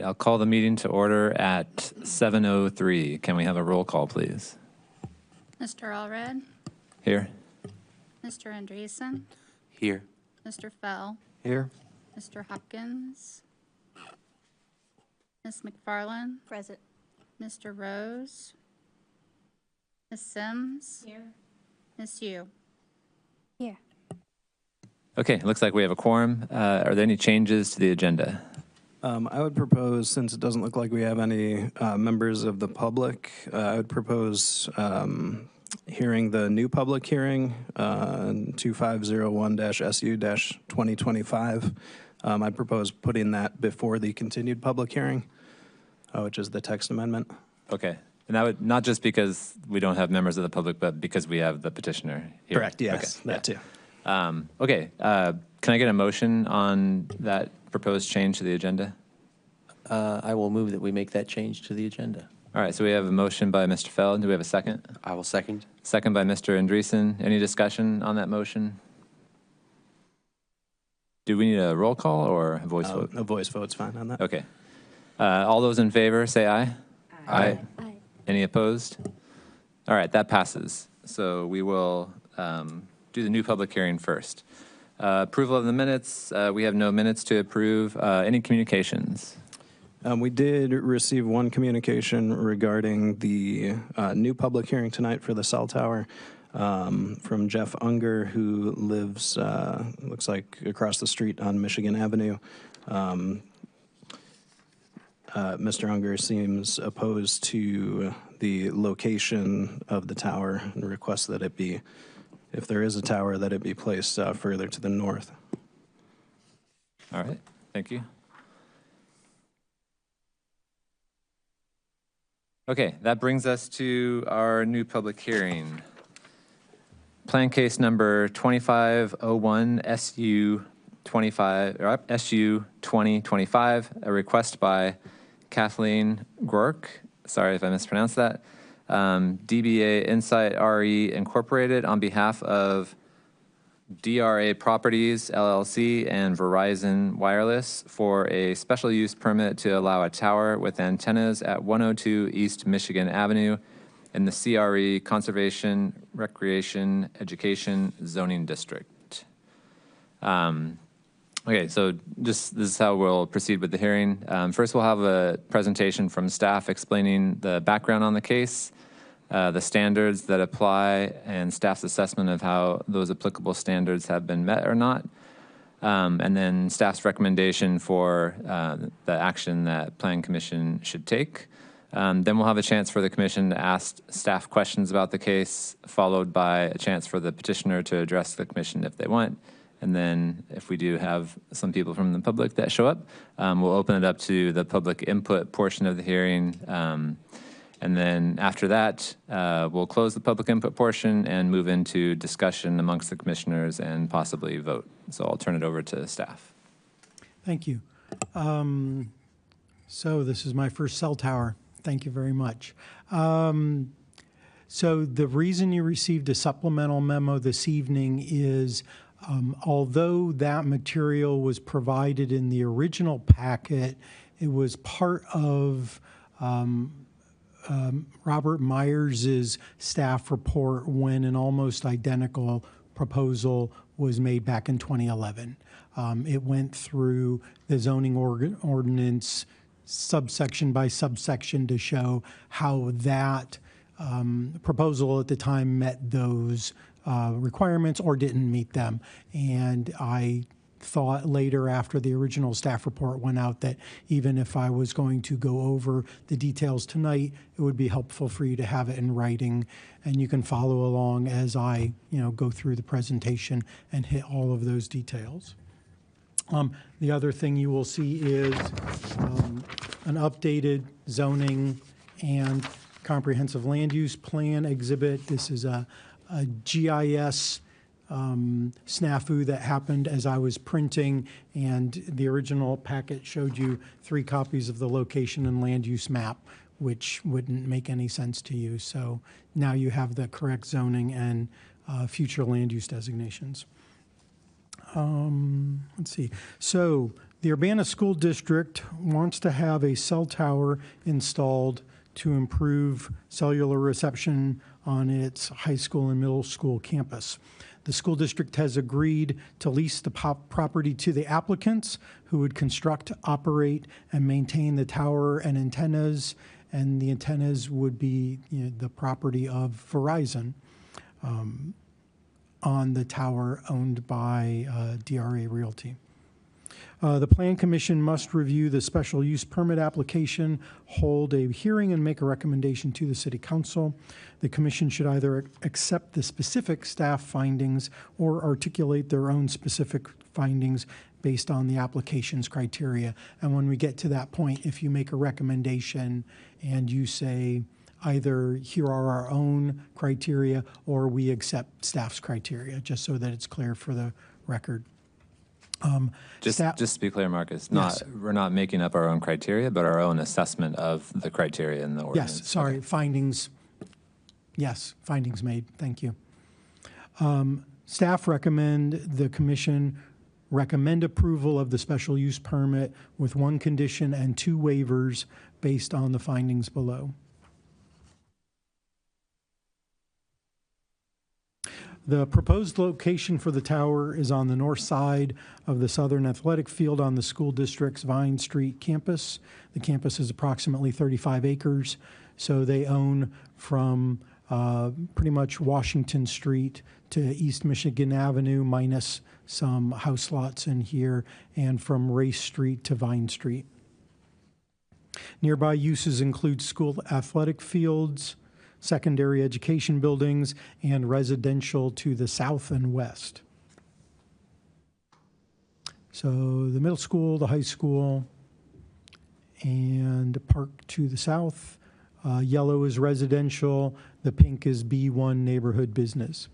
I'll call the meeting to order at 7:03. Can we have a roll call, please? Mr. Allred, Here. Mr. Andreessen, Here. Mr. Fell, Here. Mr. Hopkins, Ms. McFarland, Present. Mr. Rose, Ms. Sims, Here. Ms. Yu. Here. Okay, looks like we have a quorum. Are there any changes to the agenda? I would propose, since it doesn't look like we have any members of the public, I would propose hearing the new public hearing, 2501-SU-2025. I'd propose putting that before the continued public hearing, which is the text amendment. Okay. And that would, not just because we don't have members of the public, but because we have the petitioner here. Correct, yes, Okay. that too. Okay, can I get a motion on that proposed change to the agenda? I will move that we make that change to the agenda. All right, so we have a motion by Mr. Feld. Do we have a second? I will second. Second by Mr. Andreessen. Any discussion on that motion? Do we need a roll call or a voice vote? A voice vote's fine on that. Okay. All those in favor, say aye. Aye. Aye. Any opposed? All right, that passes. So we will do the new public hearing first. Approval of the minutes. We have no minutes to approve. Any communications? We did receive one communication regarding the new public hearing tonight for the cell tower from Jeff Unger, who lives, looks like, across the street on Michigan Avenue. Mr. Unger seems opposed to the location of the tower and requests that it be, if there is a tower, that it be placed further to the north. All right, thank you. Okay, that brings us to our new public hearing. Plan case number 2501 SU 2025, a request by Kathleen Gork, sorry if I mispronounced that, DBA Insight RE Incorporated on behalf of DRA Properties LLC and Verizon Wireless for a special use permit to allow a tower with antennas at 102 East Michigan Avenue in the CRE Conservation, Recreation, Education Zoning District. Okay, so this is how we'll proceed with the hearing. First, we'll have a presentation from staff explaining the background on the case, the standards that apply, and staff's assessment of how those applicable standards have been met or not, and then staff's recommendation for the action that Plan Commission should take. Then we'll have a chance for the commission to ask staff questions about the case, followed by a chance for the petitioner to address the commission if they want. And then if we do have some people from the public that show up, we'll open it up to the public input portion of the hearing. And then after that, we'll close the public input portion and move into discussion amongst the commissioners and possibly vote. So I'll turn it over to staff. Thank you. So this is my first cell tower. Thank you very much. So the reason you received a supplemental memo this evening is although that material was provided in the original packet, it was part of Robert Myers' staff report when an almost identical proposal was made back in 2011. It went through the zoning ordinance subsection by subsection to show how that proposal at the time met those requirements or didn't meet them. And I thought later, after the original staff report went out, that even if I was going to go over the details tonight, it would be helpful for you to have it in writing, and you can follow along as I, go through the presentation and hit all of those details. The other thing you will see is an updated zoning and comprehensive land use plan exhibit. This is a GIS snafu that happened as I was printing, and the original packet showed you 3 copies of the location and land use map, which wouldn't make any sense to you. So now you have the correct zoning and future land use designations. Let's see. So The Urbana School District wants to have a cell tower installed to improve cellular reception on its high school and middle school campus. The school district has agreed to lease the property to the applicants, who would construct, operate, and maintain the tower and antennas, and the antennas would be the property of Verizon on the tower owned by DRA Realty. The Plan Commission must review the special use permit application, hold a hearing, and make a recommendation to the City Council. The Commission should either accept the specific staff findings or articulate their own specific findings based on the application's criteria. And when we get to that point, if you make a recommendation and you say either here are our own criteria or we accept staff's criteria, just so that it's clear for the record. Just to be clear, Marcus, we're not making up our own criteria, but our own assessment of the criteria in the ordinance. Yes, sorry, findings. Yes, findings made. Thank you. Staff recommend the commission recommend approval of the special use permit with one condition and two waivers based on the findings below. The proposed location for the tower is on the north side of the Southern Athletic Field on the school district's Vine Street campus. The campus is approximately 35 acres, so they own from pretty much Washington Street to East Michigan Avenue, minus some house lots in here, and from Race Street to Vine Street. Nearby uses include school athletic fields, secondary education buildings, and residential to the south and west. So the middle school, the high school, and a park to the south. Yellow is residential. The pink is B1 neighborhood business.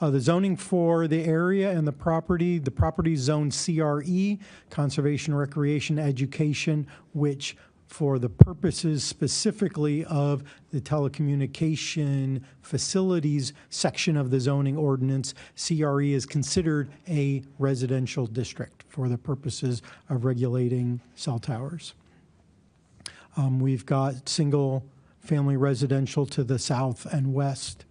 The zoning for the area and the property zone CRE, conservation, recreation, education, which for the purposes specifically of the telecommunication facilities section of the zoning ordinance, CRE is considered a residential district for the purposes of regulating cell towers. We've got single-family residential to the south and west,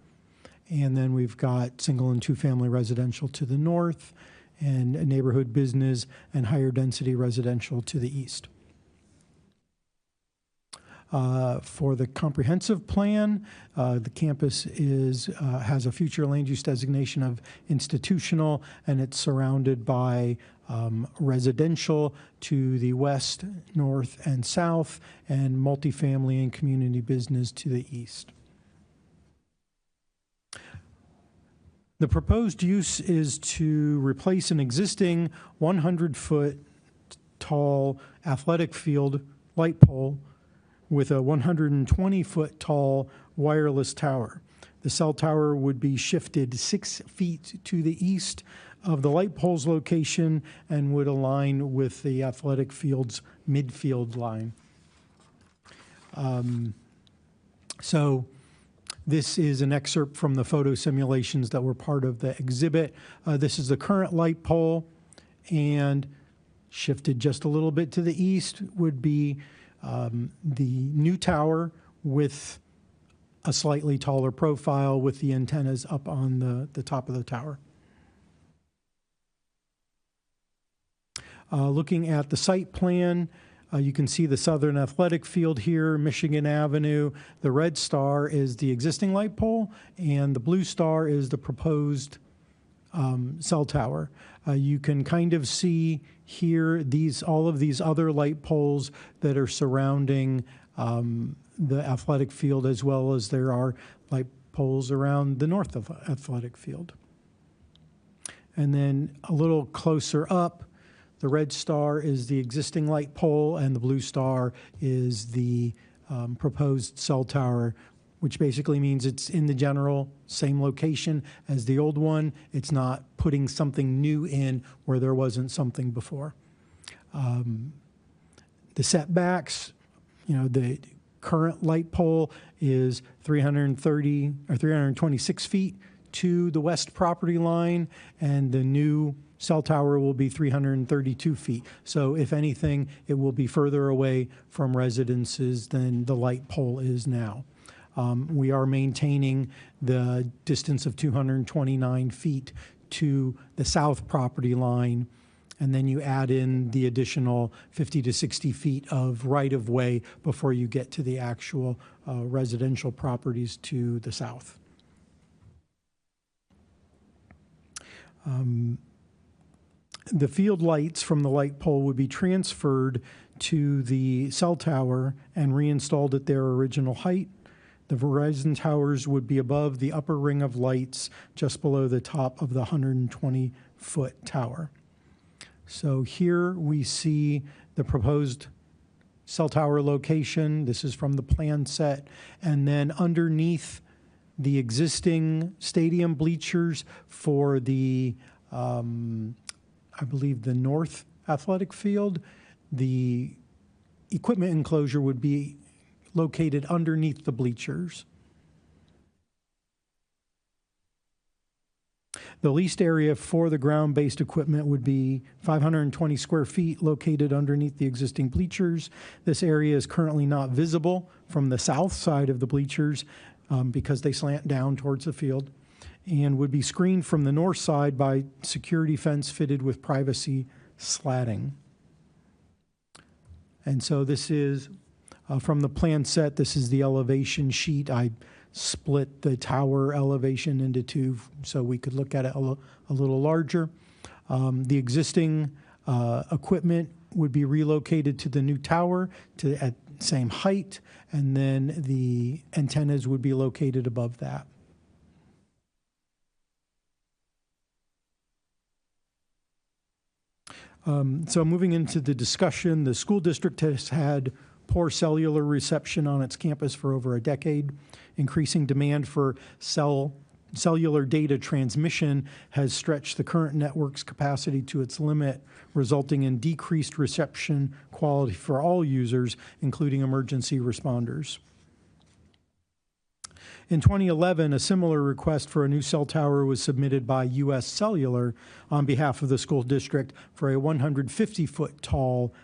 and then we've got single and two-family residential to the north, and neighborhood business and higher density residential to the east. For the comprehensive plan, the campus has a future land use designation of institutional, and it's surrounded by residential to the west, north, and south, and multifamily and community business to the east. The proposed use is to replace an existing 100-foot tall athletic field light pole with a 120-foot tall wireless tower. The cell tower would be shifted 6 feet to the east of the light pole's location and would align with the athletic field's midfield line. So this is an excerpt from the photo simulations that were part of the exhibit. This is the current light pole, and shifted just a little bit to the east would be the new tower with a slightly taller profile with the antennas up on the top of the tower. Looking at the site plan, you can see the Southern Athletic Field here, Michigan Avenue. The red star is the existing light pole, and the blue star is the proposed cell tower. You can kind of see here all of these other light poles that are surrounding the athletic field, as well as there are light poles around the north of athletic field. And then a little closer up, the red star is the existing light pole, and the blue star is the proposed cell tower, which basically means it's in the general same location as the old one. It's not putting something new in where there wasn't something before. The setbacks, the current light pole is 330 or 326 feet to the west property line, and the new cell tower will be 332 feet. So if anything, it will be further away from residences than the light pole is now. We are maintaining the distance of 229 feet to the south property line, and then you add in the additional 50 to 60 feet of right-of-way before you get to the actual residential properties to the south. The field lights from the light pole would be transferred to the cell tower and reinstalled at their original height. The Verizon towers would be above the upper ring of lights, just below the top of the 120-foot tower. So here we see the proposed cell tower location. This is from the plan set. And then underneath the existing stadium bleachers for the, I believe, the north athletic field, the equipment enclosure would be located underneath the bleachers. The leased area for the ground-based equipment would be 520 square feet located underneath the existing bleachers. This area is currently not visible from the south side of the bleachers because they slant down towards the field, and would be screened from the north side by security fence fitted with privacy slatting. And so this is from the plan set. This is the elevation sheet. I split the tower elevation into two so we could look at it a little larger. The existing equipment would be relocated to the new tower at same height, and then the antennas would be located above that. So moving into the discussion, the school district has had poor cellular reception on its campus for over a decade. Increasing demand for cellular data transmission has stretched the current network's capacity to its limit, resulting in decreased reception quality for all users, including emergency responders. In 2011, a similar request for a new cell tower was submitted by U.S. Cellular on behalf of the school district for a 150-foot tall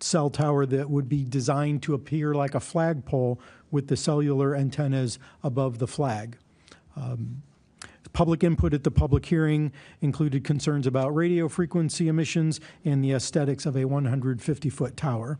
cell tower that would be designed to appear like a flagpole with the cellular antennas above the flag. Public input at the public hearing included concerns about radio frequency emissions and the aesthetics of a 150-foot tower.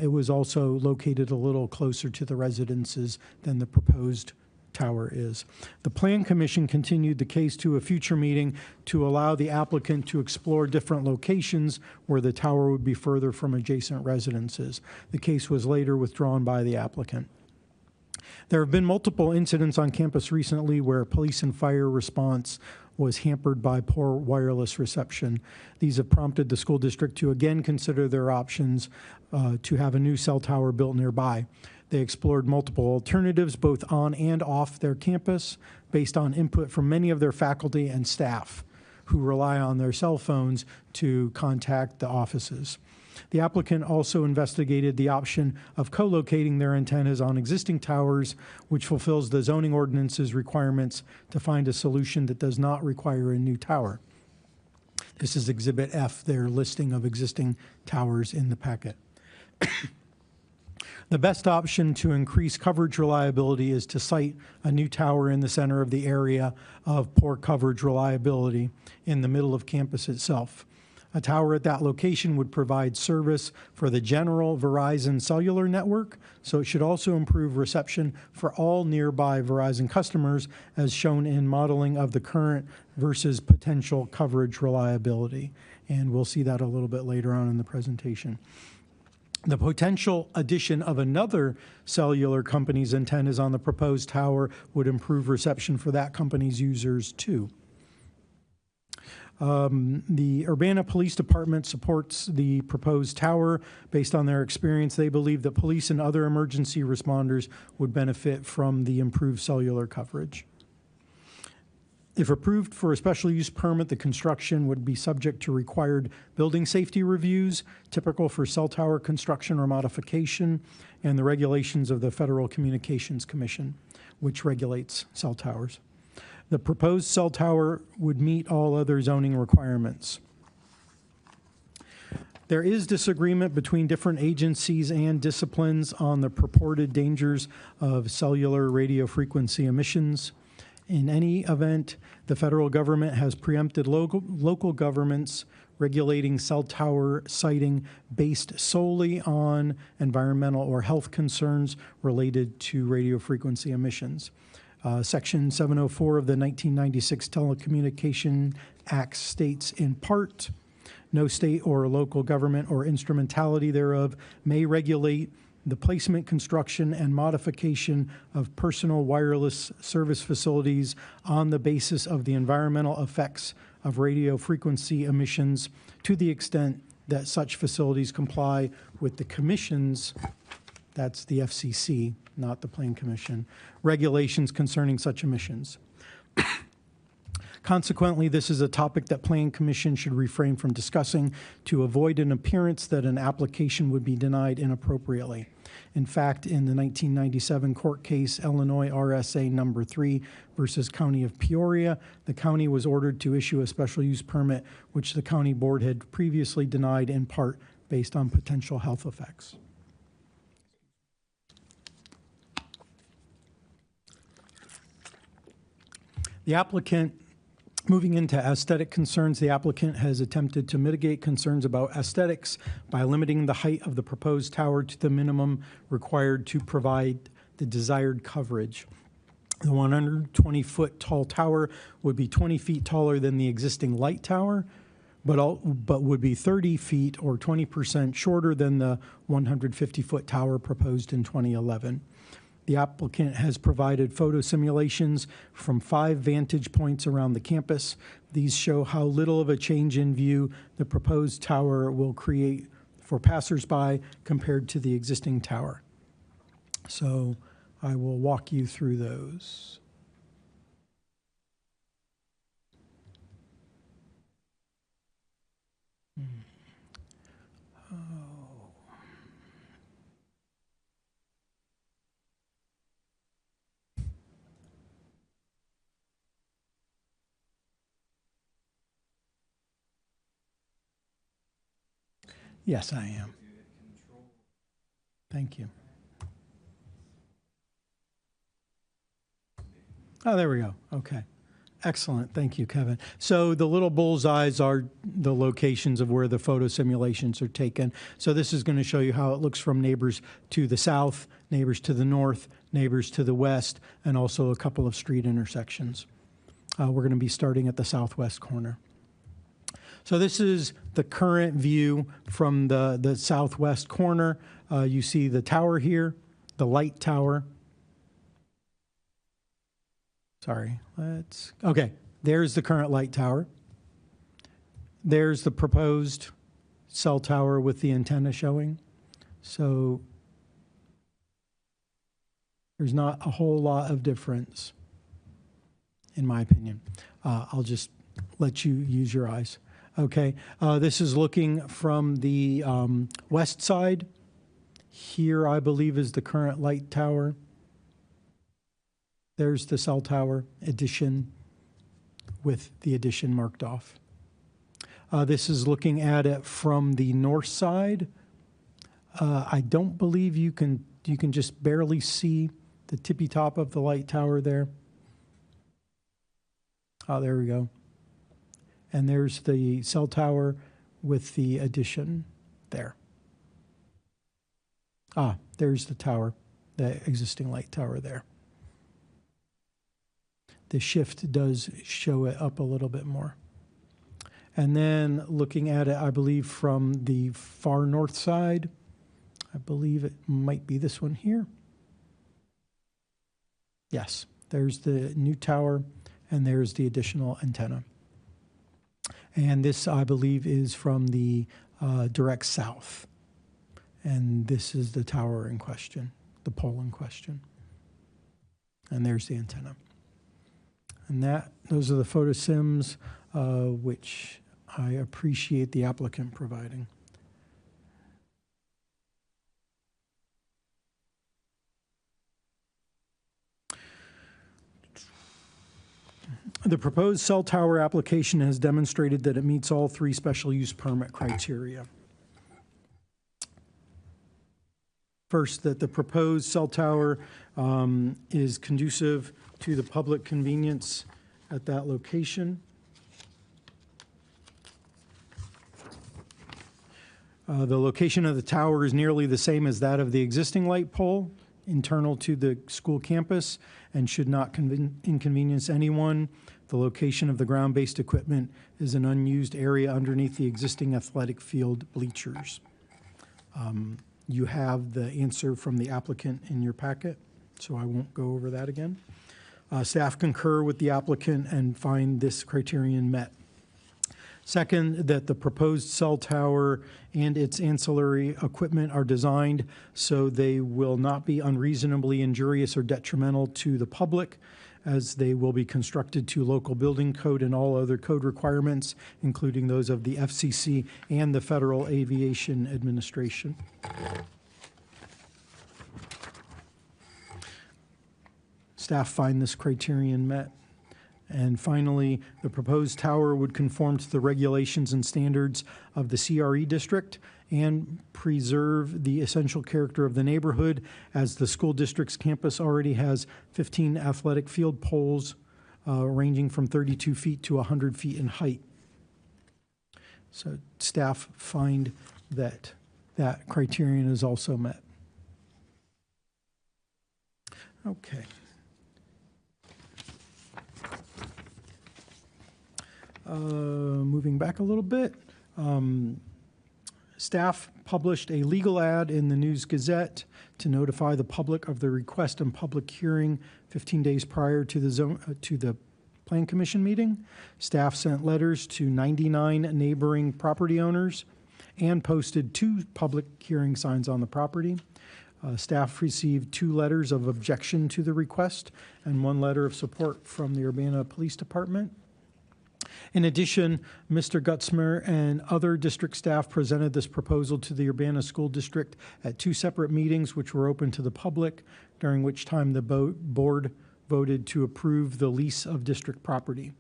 It was also located a little closer to the residences than the proposed tower is. The Plan Commission continued the case to a future meeting to allow the applicant to explore different locations where the tower would be further from adjacent residences. The case was later withdrawn by the applicant. There have been multiple incidents on campus recently where police and fire response was hampered by poor wireless reception. These have prompted the school district to again consider their options to have a new cell tower built nearby. They explored multiple alternatives both on and off their campus based on input from many of their faculty and staff who rely on their cell phones to contact the offices. The applicant also investigated the option of co-locating their antennas on existing towers, which fulfills the zoning ordinance's requirements to find a solution that does not require a new tower. This is Exhibit F, their listing of existing towers in the packet. The best option to increase coverage reliability is to site a new tower in the center of the area of poor coverage reliability in the middle of campus itself. A tower at that location would provide service for the general Verizon cellular network, so it should also improve reception for all nearby Verizon customers, as shown in modeling of the current versus potential coverage reliability. And we'll see that a little bit later on in the presentation. The potential addition of another cellular company's antennas on the proposed tower would improve reception for that company's users too. The Urbana Police Department supports the proposed tower. Based on their experience, they believe that police and other emergency responders would benefit from the improved cellular coverage. If approved for a special use permit, the construction would be subject to required building safety reviews, typical for cell tower construction or modification, and the regulations of the Federal Communications Commission, which regulates cell towers. The proposed cell tower would meet all other zoning requirements. There is disagreement between different agencies and disciplines on the purported dangers of cellular radio frequency emissions. In any event, the federal government has preempted local governments regulating cell tower siting based solely on environmental or health concerns related to radio frequency emissions. Section 704 of the 1996 Telecommunication Act states in part, no state or local government or instrumentality thereof may regulate the placement, construction, and modification of personal wireless service facilities on the basis of the environmental effects of radio frequency emissions to the extent that such facilities comply with the Commission's, that's the FCC, not the Plan Commission, regulations concerning such emissions. Consequently, this is a topic that Plan Commission should refrain from discussing to avoid an appearance that an application would be denied inappropriately. In fact, in the 1997 court case, Illinois RSA number 3 versus County of Peoria, the county was ordered to issue a special use permit, which the county board had previously denied in part based on potential health effects. The applicant, moving into aesthetic concerns, the applicant has attempted to mitigate concerns about aesthetics by limiting the height of the proposed tower to the minimum required to provide the desired coverage. The 120-foot tall tower would be 20 feet taller than the existing light tower, but would be 30 feet or 20% shorter than the 150-foot tower proposed in 2011. The applicant has provided photo simulations from 5 vantage points around the campus. These show how little of a change in view the proposed tower will create for passersby compared to the existing tower. So I will walk you through those. Yes, I am. Thank you. Oh, there we go. Okay. Excellent. Thank you, Kevin. So the little bullseyes are the locations of where the photo simulations are taken. So this is going to show you how it looks from neighbors to the south, neighbors to the north, neighbors to the west, and also a couple of street intersections. We're going to be starting at the southwest corner. So this is the current view from the southwest corner. You see the tower here, the light tower. Sorry, okay, there's the current light tower. There's the proposed cell tower with the antenna showing. So there's not a whole lot of difference, in my opinion. I'll just let you use your eyes. Okay, this is looking from the west side. Here, I believe, is the current light tower. There's the cell tower addition with the addition marked off. This is looking at it from the north side. I don't believe you can just barely see the tippy top of the light tower there. Oh, there we go. And there's the cell tower with the addition there. Ah, there's the tower, the existing light tower there. The shift does show it up a little bit more. And then looking at it, I believe from the far north side, I believe it might be this one here. Yes, there's the new tower and there's the additional antenna. And this, I believe, is from the direct south. And this is the tower in question, the pole in question. And there's the antenna. And those are the photo sims, which I appreciate the applicant providing. The proposed cell tower application has demonstrated that it meets all 3 special use permit criteria. First, that the proposed cell tower is conducive to the public convenience at that location. The location of the tower is nearly the same as that of the existing light pole internal to the school campus and should not inconvenience anyone. The location of the ground-based equipment is an unused area underneath the existing athletic field bleachers. You have the answer from the applicant in your packet, so I won't go over that again. Staff concur with the applicant and find this criterion met. Second, that the proposed cell tower and its ancillary equipment are designed so they will not be unreasonably injurious or detrimental to the public, as they will be constructed to local building code and all other code requirements, including those of the FCC and the Federal Aviation Administration. Staff find this criterion met. And finally, the proposed tower would conform to the regulations and standards of the CRE district and preserve the essential character of the neighborhood, as the school district's campus already has 15 athletic field poles ranging from 32 feet to 100 feet in height. So staff find that that criterion is also met. Okay. Moving back a little bit, staff published a legal ad in the News Gazette to notify the public of the request and public hearing 15 days prior to the Plan Commission meeting. Staff sent letters to 99 neighboring property owners and posted 2 public hearing signs on the property. Staff received 2 letters of objection to the request and 1 letter of support from the Urbana Police Department. In addition, Mr. Gutzmer and other district staff presented this proposal to the Urbana School District at 2 separate meetings, which were open to the public, during which time the board voted to approve the lease of district property.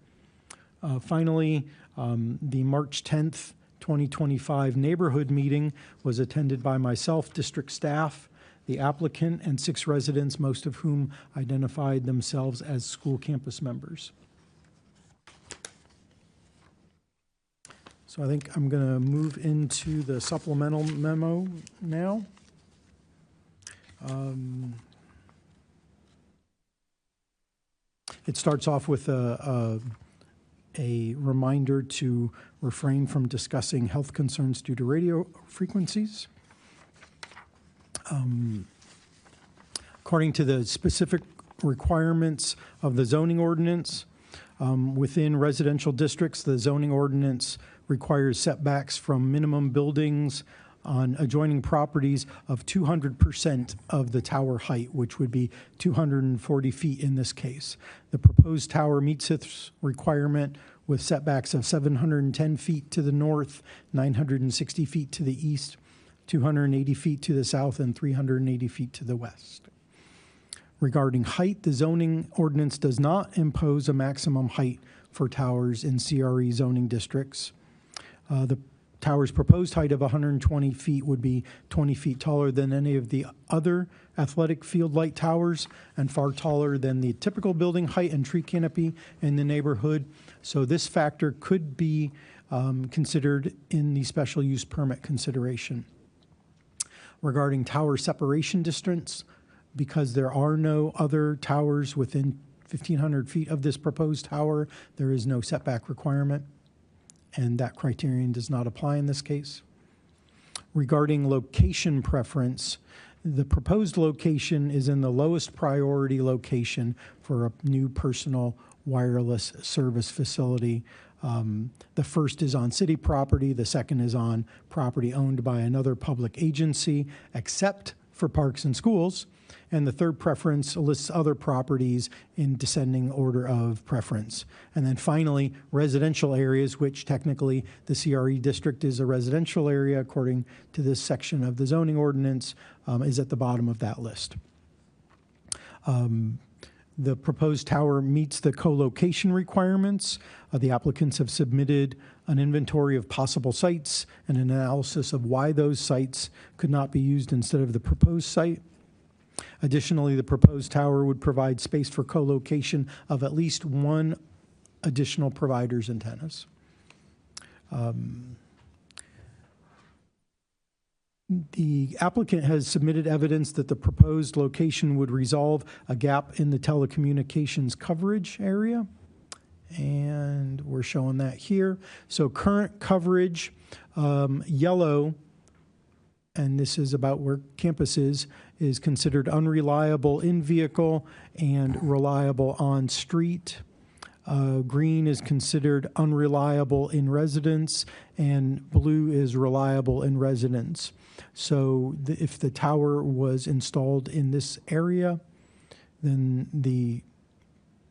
Finally, the March 10th, 2025 neighborhood meeting was attended by myself, district staff, the applicant, and 6 residents, most of whom identified themselves as school campus members. So I think I'm going to move into the supplemental memo now. It starts off with a reminder to refrain from discussing health concerns due to radio frequencies. According to the specific requirements of the zoning ordinance, within residential districts, the zoning ordinance requires setbacks from minimum buildings on adjoining properties of 200% of the tower height, which would be 240 feet in this case. The proposed tower meets this requirement with setbacks of 710 feet to the north, 960 feet to the east, 280 feet to the south, and 380 feet to the west. Regarding height, the zoning ordinance does not impose a maximum height for towers in CRE zoning districts. The tower's proposed height of 120 feet would be 20 feet taller than any of the other athletic field light towers and far taller than the typical building height and tree canopy in the neighborhood. So this factor could be considered in the special use permit consideration. Regarding tower separation distance, because there are no other towers within 1,500 feet of this proposed tower, there is no setback requirement, and that criterion does not apply in this case. Regarding location preference, the proposed location is in the lowest priority location for a new personal wireless service facility. The first is on city property, the second is on property owned by another public agency, except for parks and schools, and the third preference lists other properties in descending order of preference. And then finally, residential areas, which technically the CRE district is a residential area according to this section of the zoning ordinance, is at the bottom of that list. The proposed tower meets the co-location requirements. The applicants have submitted an inventory of possible sites and an analysis of why those sites could not be used instead of the proposed site. Additionally, the proposed tower would provide space for co-location of at least one additional provider's antennas. The applicant has submitted evidence that the proposed location would resolve a gap in the telecommunications coverage area. And we're showing that here. So current coverage, yellow, and this is about where campus is considered unreliable in vehicle and reliable on street. Green is considered unreliable in residence, and blue is reliable in residence. So if the tower was installed in this area, then the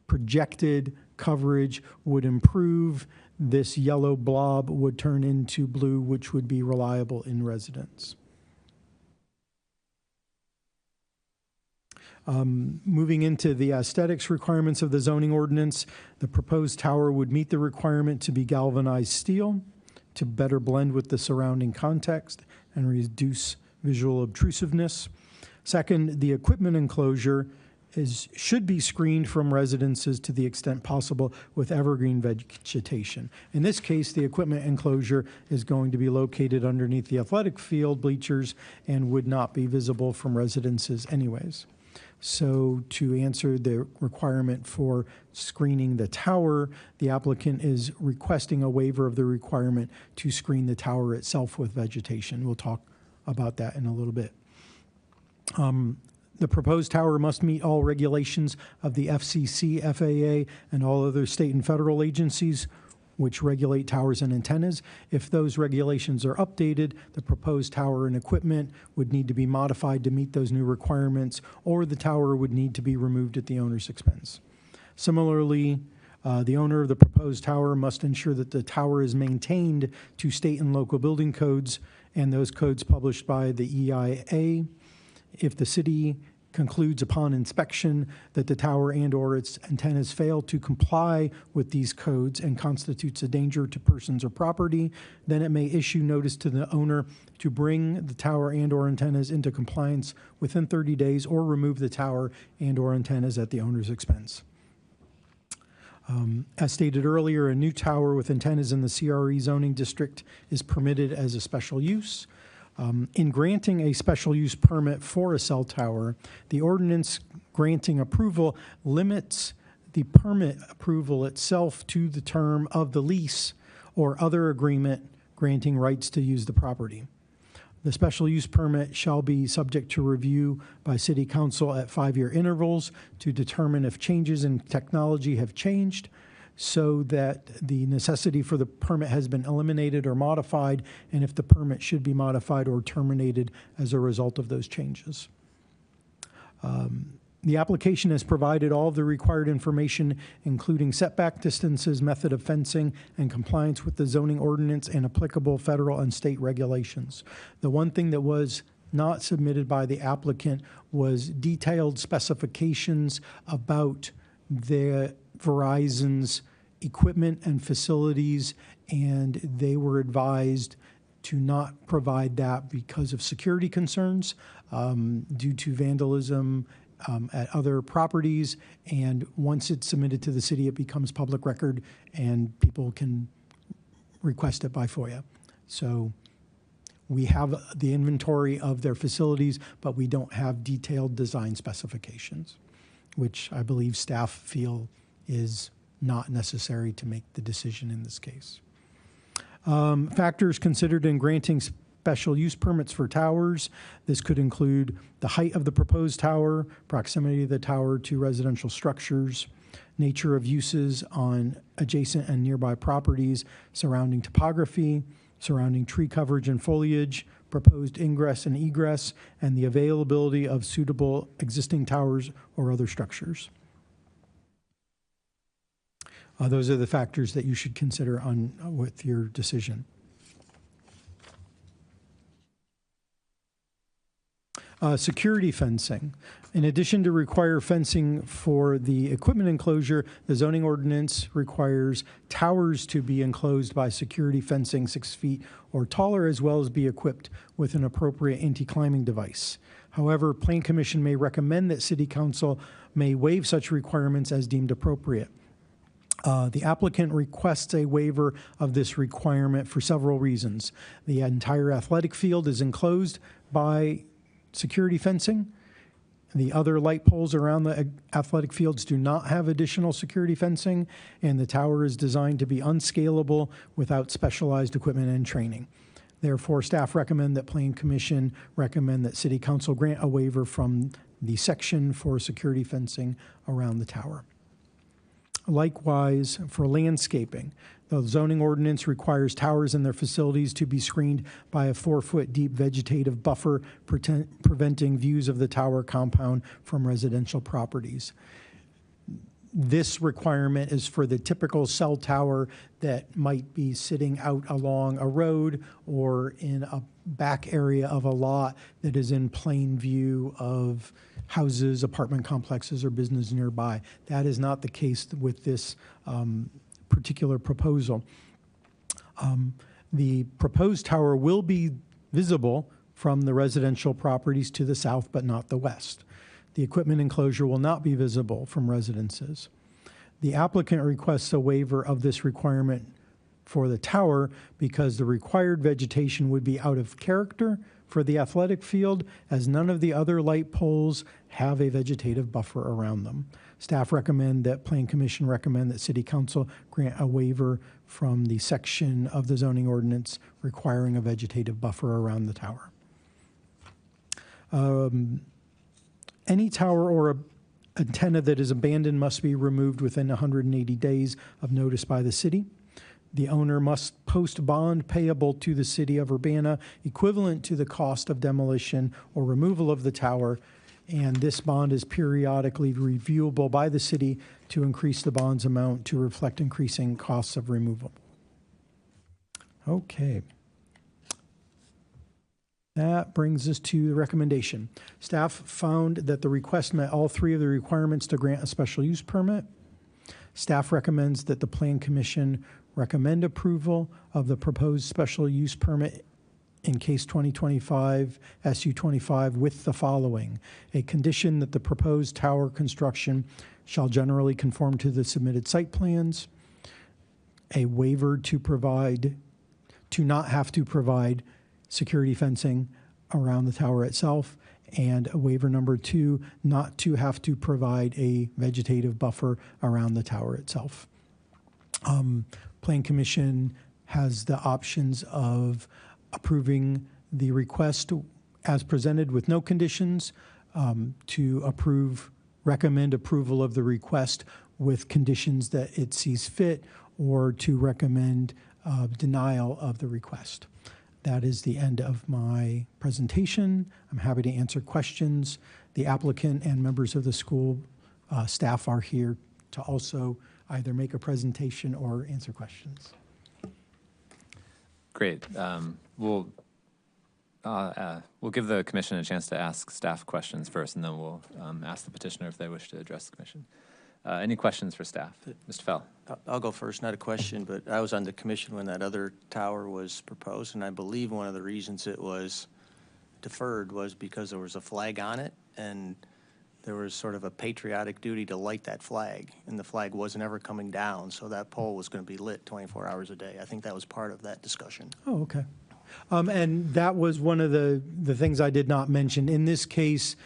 projected coverage would improve. This yellow blob would turn into blue, which would be reliable in residence. Moving into the aesthetics requirements of the zoning ordinance, the proposed tower would meet the requirement to be galvanized steel to better blend with the surrounding context and reduce visual obtrusiveness. Second, the equipment enclosure should be screened from residences to the extent possible with evergreen vegetation. In this case, the equipment enclosure is going to be located underneath the athletic field bleachers and would not be visible from residences anyways. So to answer the requirement for screening the tower, the applicant is requesting a waiver of the requirement to screen the tower itself with vegetation. We'll talk about that in a little bit. The proposed tower must meet all regulations of the FCC, FAA, and all other state and federal agencies which regulate towers and antennas. If those regulations are updated, the proposed tower and equipment would need to be modified to meet those new requirements, or the tower would need to be removed at the owner's expense. Similarly, the owner of the proposed tower must ensure that the tower is maintained to state and local building codes and those codes published by the EIA. If the city concludes upon inspection that the tower and/or its antennas fail to comply with these codes and constitutes a danger to persons or property, then it may issue notice to the owner to bring the tower and/or antennas into compliance within 30 days or remove the tower and/or antennas at the owner's expense. As stated earlier, a new tower with antennas in the CRE zoning district is permitted as a special use. In granting a special use permit for a cell tower, the ordinance granting approval limits the permit approval itself to the term of the lease or other agreement granting rights to use the property. The special use permit shall be subject to review by City Council at 5-year intervals to determine if changes in technology have changed, so that the necessity for the permit has been eliminated or modified, and if the permit should be modified or terminated as a result of those changes. The application has provided all of the required information, including setback distances, method of fencing, and compliance with the zoning ordinance and applicable federal and state regulations. The one thing that was not submitted by the applicant was detailed specifications about the Verizon's equipment and facilities, and they were advised to not provide that because of security concerns due to vandalism at other properties. And once it's submitted to the city, it becomes public record and people can request it by FOIA. So we have the inventory of their facilities, but we don't have detailed design specifications, which I believe staff feel is not necessary to make the decision in this case. Factors considered in granting special use permits for towers. This could include the height of the proposed tower, proximity of the tower to residential structures, nature of uses on adjacent and nearby properties, surrounding topography, surrounding tree coverage and foliage, proposed ingress and egress, and the availability of suitable existing towers or other structures. Those are the factors that you should consider with your decision. Security fencing. In addition to require fencing for the equipment enclosure, the zoning ordinance requires towers to be enclosed by security fencing 6 feet or taller, as well as be equipped with an appropriate anti-climbing device. However, Plan Commission may recommend that City Council may waive such requirements as deemed appropriate. The applicant requests a waiver of this requirement for several reasons. The entire athletic field is enclosed by security fencing. The other light poles around the athletic fields do not have additional security fencing, and the tower is designed to be unscalable without specialized equipment and training. Therefore, staff recommend that Plan Commission recommend that City Council grant a waiver from the section for security fencing around the tower. Likewise, for landscaping, the zoning ordinance requires towers and their facilities to be screened by a 4-foot deep vegetative buffer, preventing views of the tower compound from residential properties. This requirement is for the typical cell tower that might be sitting out along a road or in a back area of a lot that is in plain view of houses, apartment complexes, or business nearby. That is not the case with this particular proposal. The proposed tower will be visible from the residential properties to the south, but not the west. The equipment enclosure will not be visible from residences. The applicant requests a waiver of this requirement for the tower because the required vegetation would be out of character for the athletic field, as none of the other light poles have a vegetative buffer around them. Staff recommend that Plan Commission recommend that City Council grant a waiver from the section of the zoning ordinance requiring a vegetative buffer around the tower. Any tower or antenna that is abandoned must be removed within 180 days of notice by the city. The owner must post bond payable to the city of Urbana equivalent to the cost of demolition or removal of the tower, and this bond is periodically reviewable by the city to increase the bond's amount to reflect increasing costs of removal. Okay. That brings us to the recommendation. Staff found that the request met all 3 of the requirements to grant a special use permit. Staff recommends that the Plan Commission recommend approval of the proposed special use permit in case 2025 SU25 with the following: a condition that the proposed tower construction shall generally conform to the submitted site plans, a waiver to not have to provide security fencing around the tower itself, and a waiver number 2, not to have to provide a vegetative buffer around the tower itself. Plan Commission has the options of approving the request as presented with no conditions, to recommend approval of the request with conditions that it sees fit, or to recommend denial of the request. That is the end of my presentation. I'm happy to answer questions. The applicant and members of the school staff are here to also either make a presentation or answer questions. Great. We'll give the commission a chance to ask staff questions first, and then we'll ask the petitioner if they wish to address the commission. Any questions for staff? Mr. Fell. I'll go first, not a question, but I was on the commission when that other tower was proposed, and I believe one of the reasons it was deferred was because there was a flag on it, and there was sort of a patriotic duty to light that flag, and the flag wasn't ever coming down, so that pole was going to be lit 24 hours a day. I think that was part of that discussion. Oh, okay. And that was one of the things I did not mention. In this case,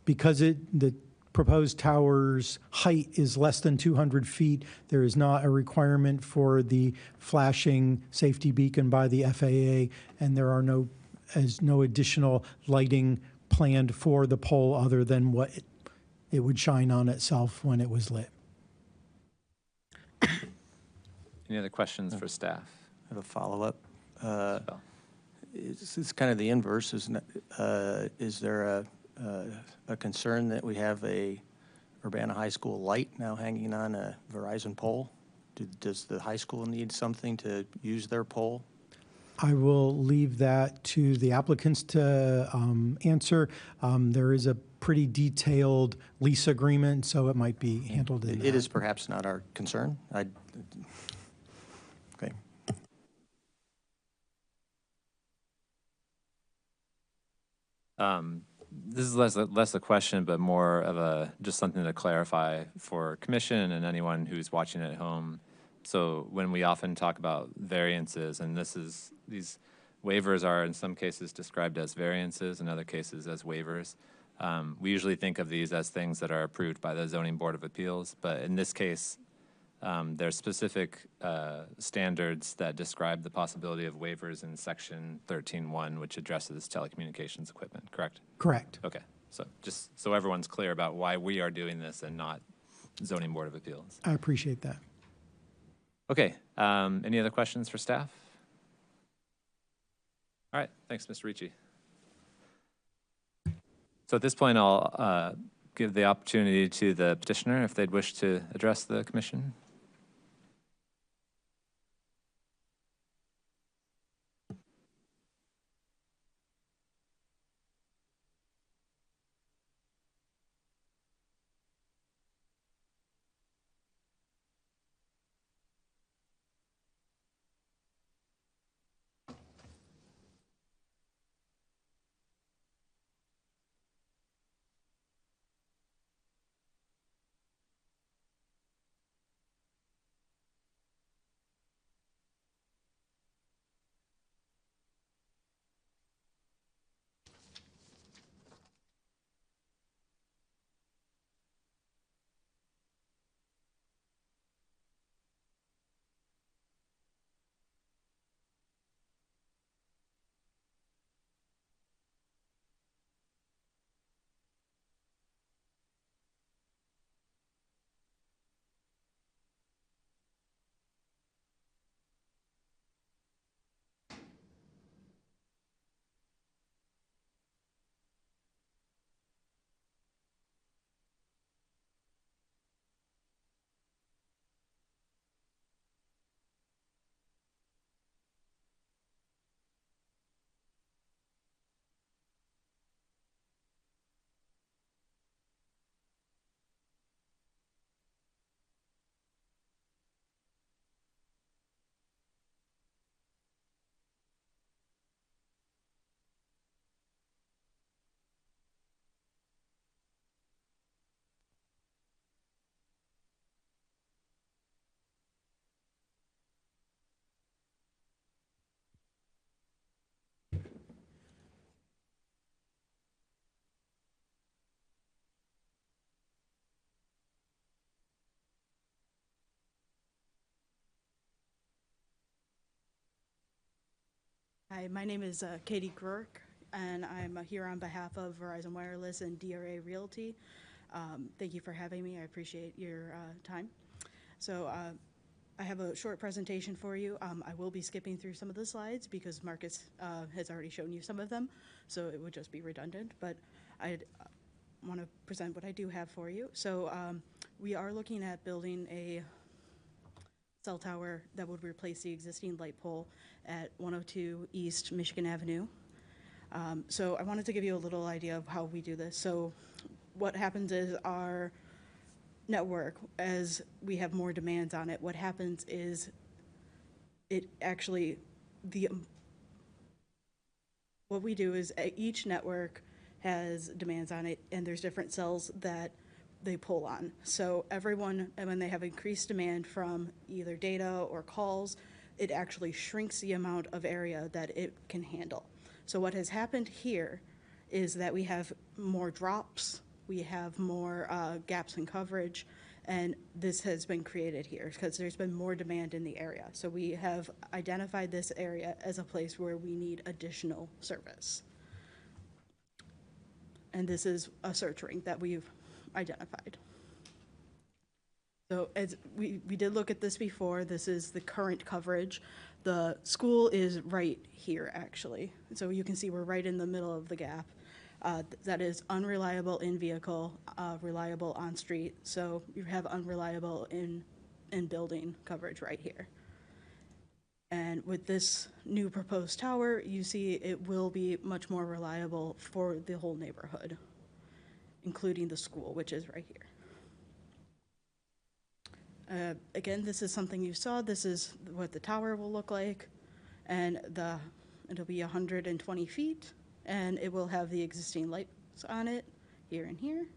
because the proposed tower's height is less than 200 feet, there is not a requirement for the flashing safety beacon by the FAA, and there are no additional lighting planned for the pole other than what it would shine on itself when it was lit. Any other questions for staff? I have a follow-up. It's kind of the inverse, isn't it? Is there a concern that we have a Urbana High School light now hanging on a Verizon pole? Does the high school need something to use their pole? I will leave that to the applicants to answer. There is a pretty detailed lease agreement, so it might be handled in It that. is perhaps not our concern. Okay. This is less a question, but more of just something to clarify for commission and anyone who's watching at home. So when we often talk about variances, and these waivers are in some cases described as variances, in other cases as waivers. We usually think of these as things that are approved by the Zoning Board of Appeals, but in this case, there's specific standards that describe the possibility of waivers in Section 13.1, which addresses telecommunications equipment, correct? Correct. Okay, so just so everyone's clear about why we are doing this and not Zoning Board of Appeals. I appreciate that. Okay, any other questions for staff? All right, thanks, Mr. Ricci. So at this point, I'll give the opportunity to the petitioner if they'd wish to address the commission. Hi, my name is Katie Grurk, and I'm here on behalf of Verizon Wireless and DRA Realty. Thank you for having me. I appreciate your time. So I have a short presentation for you. I will be skipping through some of the slides because Marcus has already shown you some of them, so it would just be redundant, but I want to present what I do have for you. So we are looking at building a cell tower that would replace the existing light pole at 102 East Michigan Avenue. So I wanted to give you a little idea of how we do this. So what happens is our network, as we have more demands on it, what happens is it actually, what we do is each network has demands on it, and there's different cells that they pull on. So everyone, and when they have increased demand from either data or calls, it actually shrinks the amount of area that it can handle. So what has happened here is that we have more drops, we have more gaps in coverage, and this has been created here because there's been more demand in the area. So we have identified this area as a place where we need additional service. And this is a search ring that we've identified. So as we did look at this before, this is the current coverage. The school is right here, actually. So you can see we're right in the middle of the gap. That is unreliable in vehicle, reliable on street. So you have unreliable in building coverage right here. And with this new proposed tower, you see it will be much more reliable for the whole neighborhood, including the school, which is right here. Again, this is something you saw. This is what the tower will look like. And it'll be 120 feet, and it will have the existing lights on it here and here.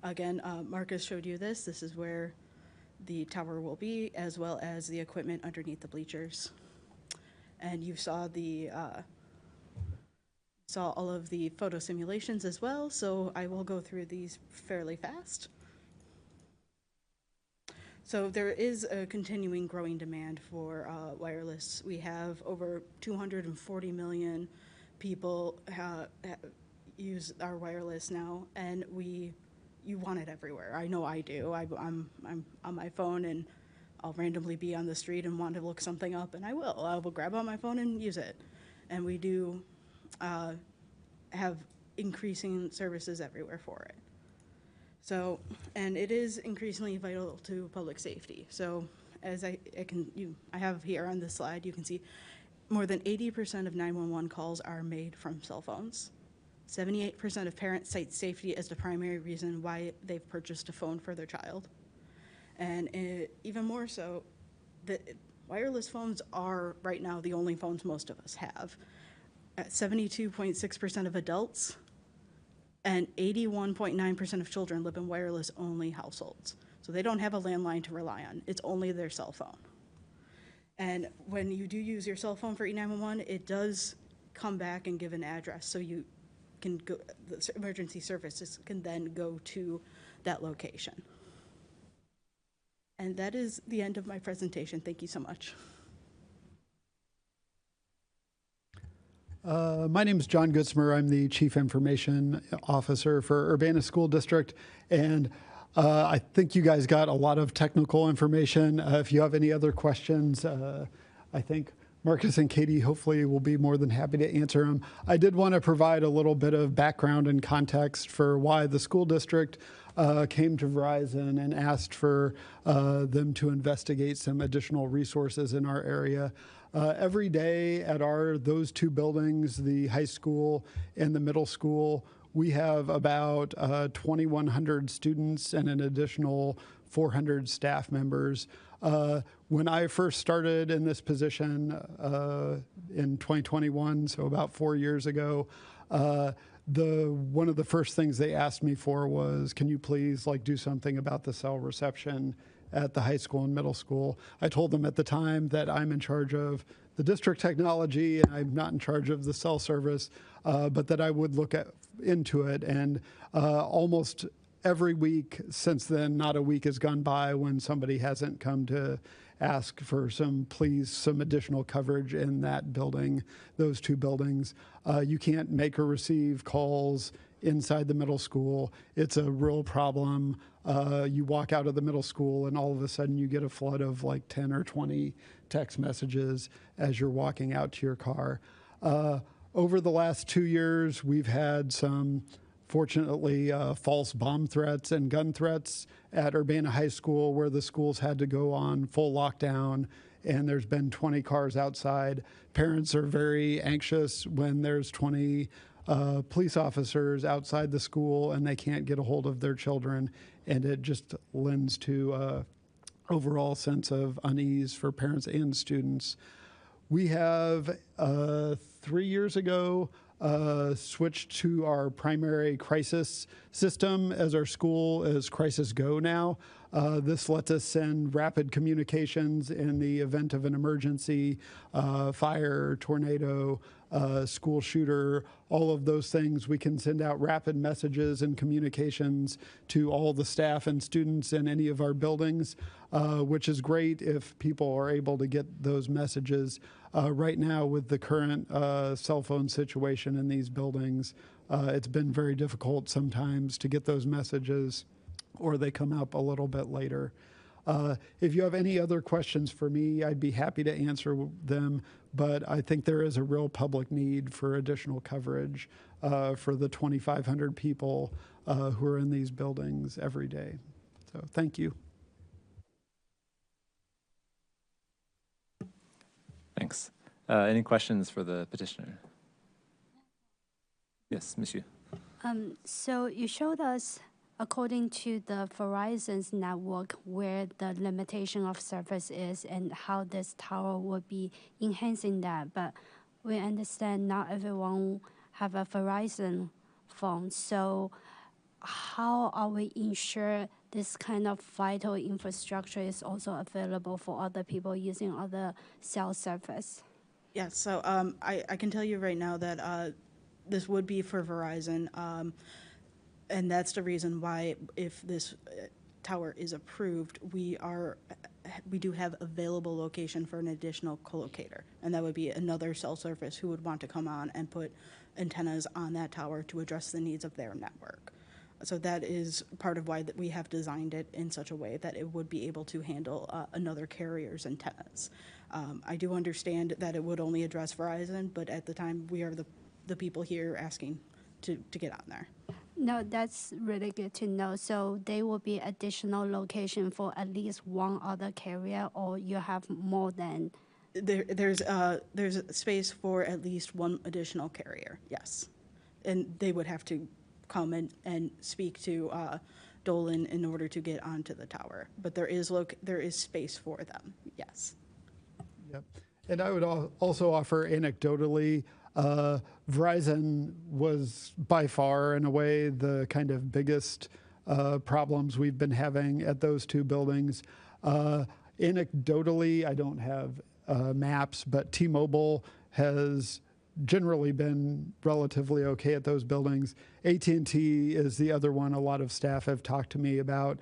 Again, Marcus showed you this. This is where the tower will be, as well as the equipment underneath the bleachers. And you saw all of the photo simulations as well, so I will go through these fairly fast. So there is a continuing growing demand for wireless. We have over 240 million people use our wireless now, and you want it everywhere. I know I do. I'm on my phone, and I'll randomly be on the street and want to look something up, and I will grab on my phone and use it. And we do have increasing services everywhere for it. So, and it is increasingly vital to public safety. So, as I have here on this slide, you can see more than 80% of 911 calls are made from cell phones. 78% of parents cite safety as the primary reason why they've purchased a phone for their child. And even more so, the wireless phones are right now the only phones most of us have. At 72.6% of adults and 81.9% of children live in wireless-only households. So they don't have a landline to rely on. It's only their cell phone. And when you do use your cell phone for E911, it does come back and give an address, so you can go, the emergency services can then go to that location. And that is the end of my presentation. Thank you so much. My name is John Gutzmer. I'm the Chief Information Officer for Urbana School District, and I think you guys got a lot of technical information. If you have any other questions, I think Marcus and Katie hopefully will be more than happy to answer them. I did want to provide a little bit of background and context for why the school district came to Verizon and asked for them to investigate some additional resources in our area. Every day at those two buildings, the high school and the middle school, we have about 2,100 students and an additional 400 staff members. When I first started in this position in 2021, so about 4 years ago, one of the first things they asked me for was, can you please do something about the cell reception at the high school and middle school? I told them at the time that I'm in charge of the district technology and I'm not in charge of the cell service, but that I would look into it. And almost every week since then, not a week has gone by when somebody hasn't come to ask for some additional coverage in that building, those two buildings. You can't make or receive calls inside the middle school. It's a real problem. You walk out of the middle school and all of a sudden you get a flood of 10 or 20 text messages as you're walking out to your car. Over the last 2 years, we've had some, fortunately, false bomb threats and gun threats at Urbana High School, where the schools had to go on full lockdown, and there's been 20 cars outside. Parents are very anxious when there's 20 police officers outside the school and they can't get a hold of their children, and it just lends to overall sense of unease for parents and students. We have 3 years ago switched to our primary crisis system as our school is Crisis Go now. This lets us send rapid communications in the event of an emergency, fire, tornado, school shooter, all of those things. We can send out rapid messages and communications to all the staff and students in any of our buildings, which is great if people are able to get those messages. Right now, with the current cell phone situation in these buildings, it's been very difficult sometimes to get those messages, or they come up a little bit later. If you have any other questions for me, I'd be happy to answer them, but I think there is a real public need for additional coverage for the 2,500 people who are in these buildings every day. So thank you. Thanks. Any questions for the petitioner? Yes, Monsieur. So you showed us, according to the Verizon's network, where the limitation of service is and how this tower would be enhancing that. But we understand not everyone have a Verizon phone. So how are we ensure this kind of vital infrastructure is also available for other people using other cell service? Yeah, so I can tell you right now that this would be for Verizon, and that's the reason why, if this tower is approved, we do have available location for an additional co-locator, and that would be another cell service who would want to come on and put antennas on that tower to address the needs of their network. So that is part of why that we have designed it in such a way that it would be able to handle another carrier's antennas. I do understand that it would only address Verizon, but at the time, we are the people here asking to get on there. No, that's really good to know. So there will be additional location for at least one other carrier, or you have more than? There's space for at least one additional carrier, yes. And they would have to come and speak to Dolan in order to get onto the tower. But there is space for them, yes. Yep. And I would also offer anecdotally, Verizon was by far, in a way, the kind of biggest problems we've been having at those two buildings. Anecdotally, I don't have maps, but T-Mobile has generally been relatively okay at those buildings. AT&T is the other one a lot of staff have talked to me about.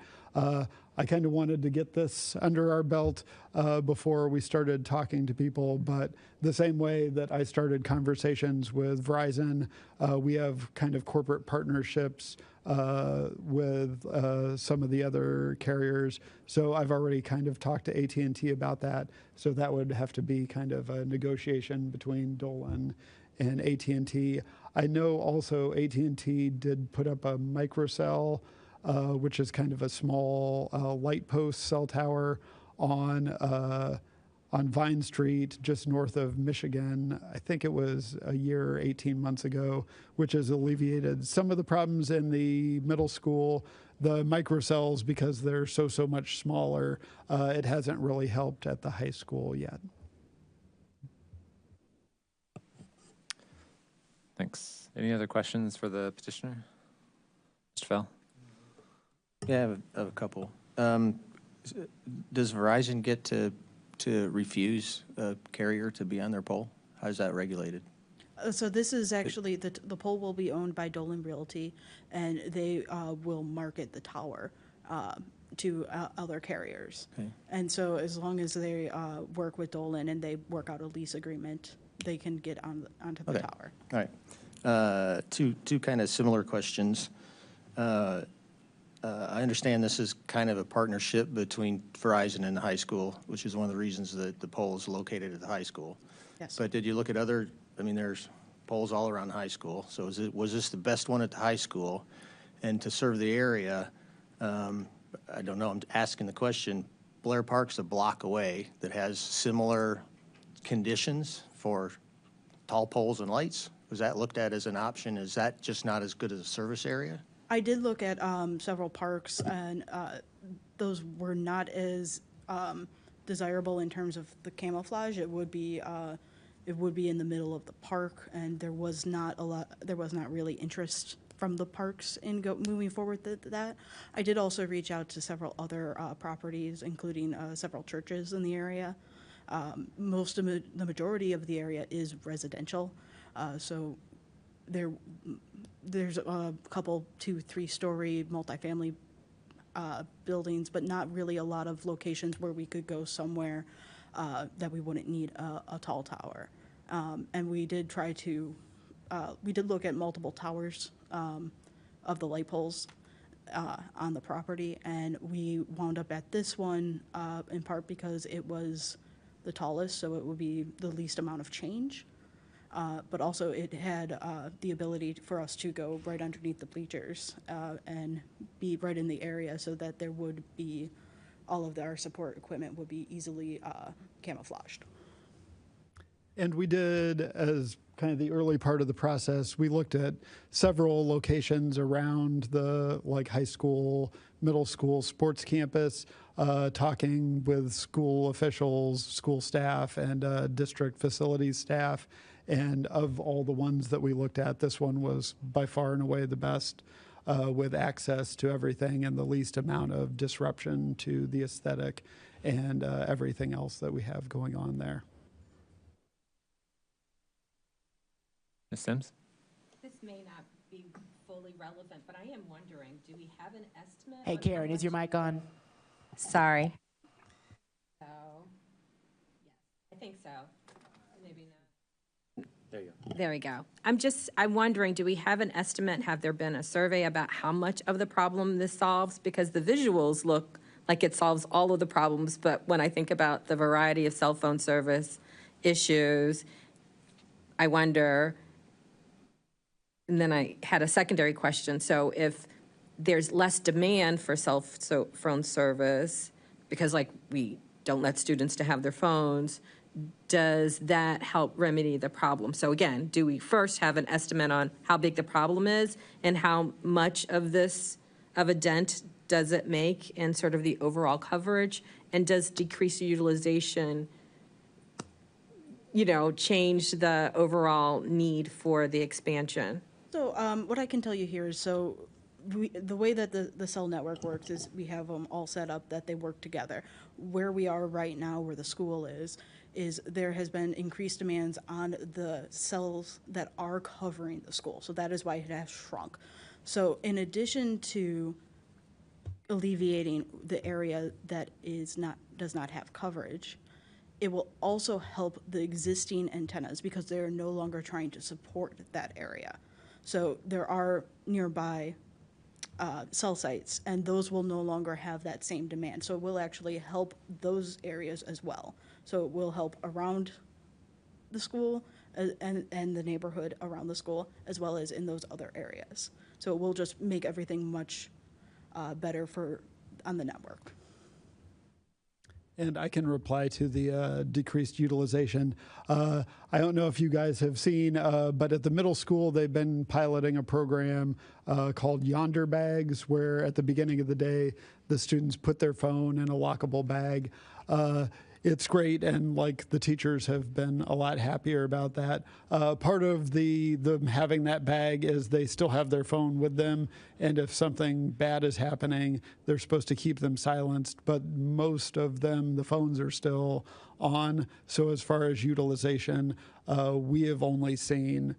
I kind of wanted to get this under our belt before we started talking to people, but the same way that I started conversations with Verizon, we have kind of corporate partnerships with some of the other carriers. So I've already kind of talked to AT&T about that. So that would have to be kind of a negotiation between Dolan and AT&T. I know also AT&T did put up a microcell, which is kind of a small light post cell tower on Vine Street, just north of Michigan. I think it was a year, 18 months ago, which has alleviated some of the problems in the middle school. The microcells, because they're so much smaller, it hasn't really helped at the high school yet. Thanks. Any other questions for the petitioner? Mr. Fell? Yeah, I have a couple. Does Verizon get to refuse a carrier to be on their pole? How is that regulated? So this is actually, the pole will be owned by Dolan Realty, and they will market the tower to other carriers. Okay. And so as long as they work with Dolan and they work out a lease agreement, they can get onto the tower. All right. Two kind of similar questions. I understand this is kind of a partnership between Verizon and the high school, which is one of the reasons that the pole is located at the high school. Yes. But did you look at other, I mean, there's poles all around the high school. So was this the best one at the high school? And to serve the area, I don't know, I'm asking the question, Blair Park's a block away that has similar conditions for tall poles and lights. Was that looked at as an option? Is that just not as good as a service area? I did look at several parks, and those were not as desirable in terms of the camouflage. It would be in the middle of the park, and there was not really interest from the parks in moving forward with that. I did also reach out to several other properties, including several churches in the area. The majority of the area is residential, so there's a couple 2-3-story multifamily buildings, but not really a lot of locations where we could go somewhere that we wouldn't need a tall tower. And we did look at multiple towers of the light poles on the property, and we wound up at this one in part because it was the tallest, so it would be the least amount of change. But also it had the ability for us to go right underneath the bleachers and be right in the area, so that there would be, all of our support equipment would be easily camouflaged. And we did, as kind of the early part of the process, we looked at several locations around the high school, middle school, sports campus, talking with school officials, school staff, and district facilities staff. And of all the ones that we looked at, this one was by far and away the best, with access to everything and the least amount of disruption to the aesthetic and everything else that we have going on there. Ms. Sims? This may not be fully relevant, but I am wondering, do we have an estimate? Hey, on how Karen, is your much- mic on? Sorry. So, yes, I think so. Maybe not. There you go. There we go. I'm wondering, do we have an estimate? Have there been a survey about how much of the problem this solves? Because the visuals look like it solves all of the problems, but when I think about the variety of cell phone service issues, I wonder. And then I had a secondary question. So if there's less demand for cell phone service, because we don't let students to have their phones, does that help remedy the problem? So again, do we first have an estimate on how big the problem is and how much of a dent does it make in sort of the overall coverage? And does decreased utilization change the overall need for the expansion? So what I can tell you here is, the way that the cell network works is we have them all set up that they work together. Where we are right now, where the school is there has been increased demands on the cells that are covering the school. So that is why it has shrunk. So in addition to alleviating the area that does not have coverage, it will also help the existing antennas because they're no longer trying to support that area. So there are nearby cell sites, and those will no longer have that same demand. So it will actually help those areas as well. So it will help around the school and the neighborhood around the school, as well as in those other areas. So it will just make everything much better on the network. And I can reply to the decreased utilization. I don't know if you guys have seen, but at the middle school, they've been piloting a program called Yonder Bags, where at the beginning of the day, the students put their phone in a lockable bag. It's great, and the teachers have been a lot happier about that. Part of them having that bag is they still have their phone with them, and if something bad is happening, they're supposed to keep them silenced, but most of them, the phones are still on. So as far as utilization, we have only seen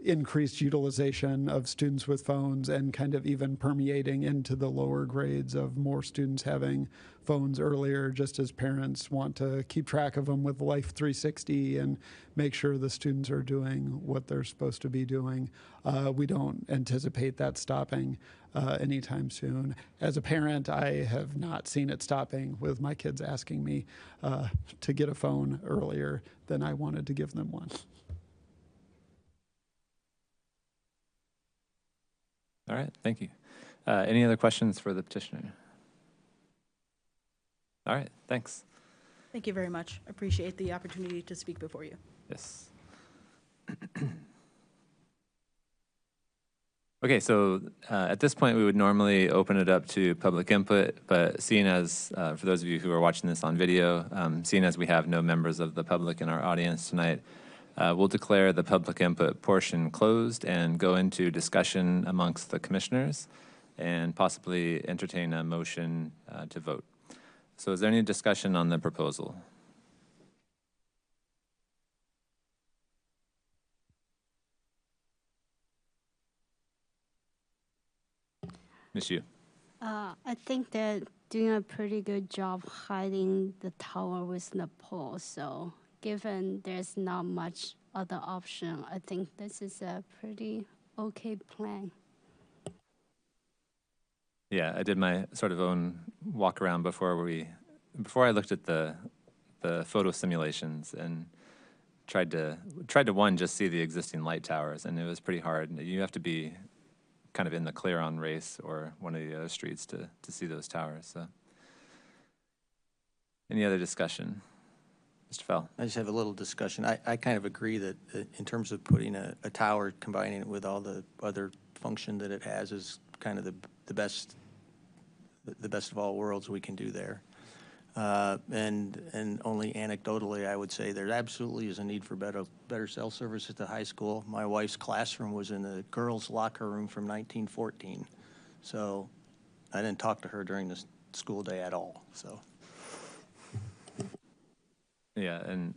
increased utilization of students with phones and kind of even permeating into the lower grades of more students having phones earlier, just as parents want to keep track of them with Life 360 and make sure the students are doing what they're supposed to be doing. We don't anticipate that stopping anytime soon. As a parent, I have not seen it stopping, with my kids asking me to get a phone earlier than I wanted to give them one. All right, thank you. Any other questions for the petitioner? All right, thanks. Thank you very much. Appreciate the opportunity to speak before you. Yes. Okay, so at this point, we would normally open it up to public input, but seeing as, for those of you who are watching this on video, seeing as we have no members of the public in our audience tonight, we'll declare the public input portion closed and go into discussion amongst the commissioners and possibly entertain a motion to vote. So is there any discussion on the proposal? Ms. Yu. I think they're doing a pretty good job hiding the tower with the pole. So given there's not much other option, I think this is a pretty okay plan. Yeah, I did my sort of own walk around before I looked at the photo simulations and tried to one, just see the existing light towers, and it was pretty hard. You have to be kind of in the clear on Race or one of the other streets to see those towers. So any other discussion? Mr. Fell. I just have a little discussion. I kind of agree that in terms of putting a tower, combining it with all the other function that it has is kind of the best of all worlds we can do there. And only anecdotally, I would say there absolutely is a need for better cell service at the high school. My wife's classroom was in the girls' locker room from 1914. So I didn't talk to her during the school day at all, so. Yeah, and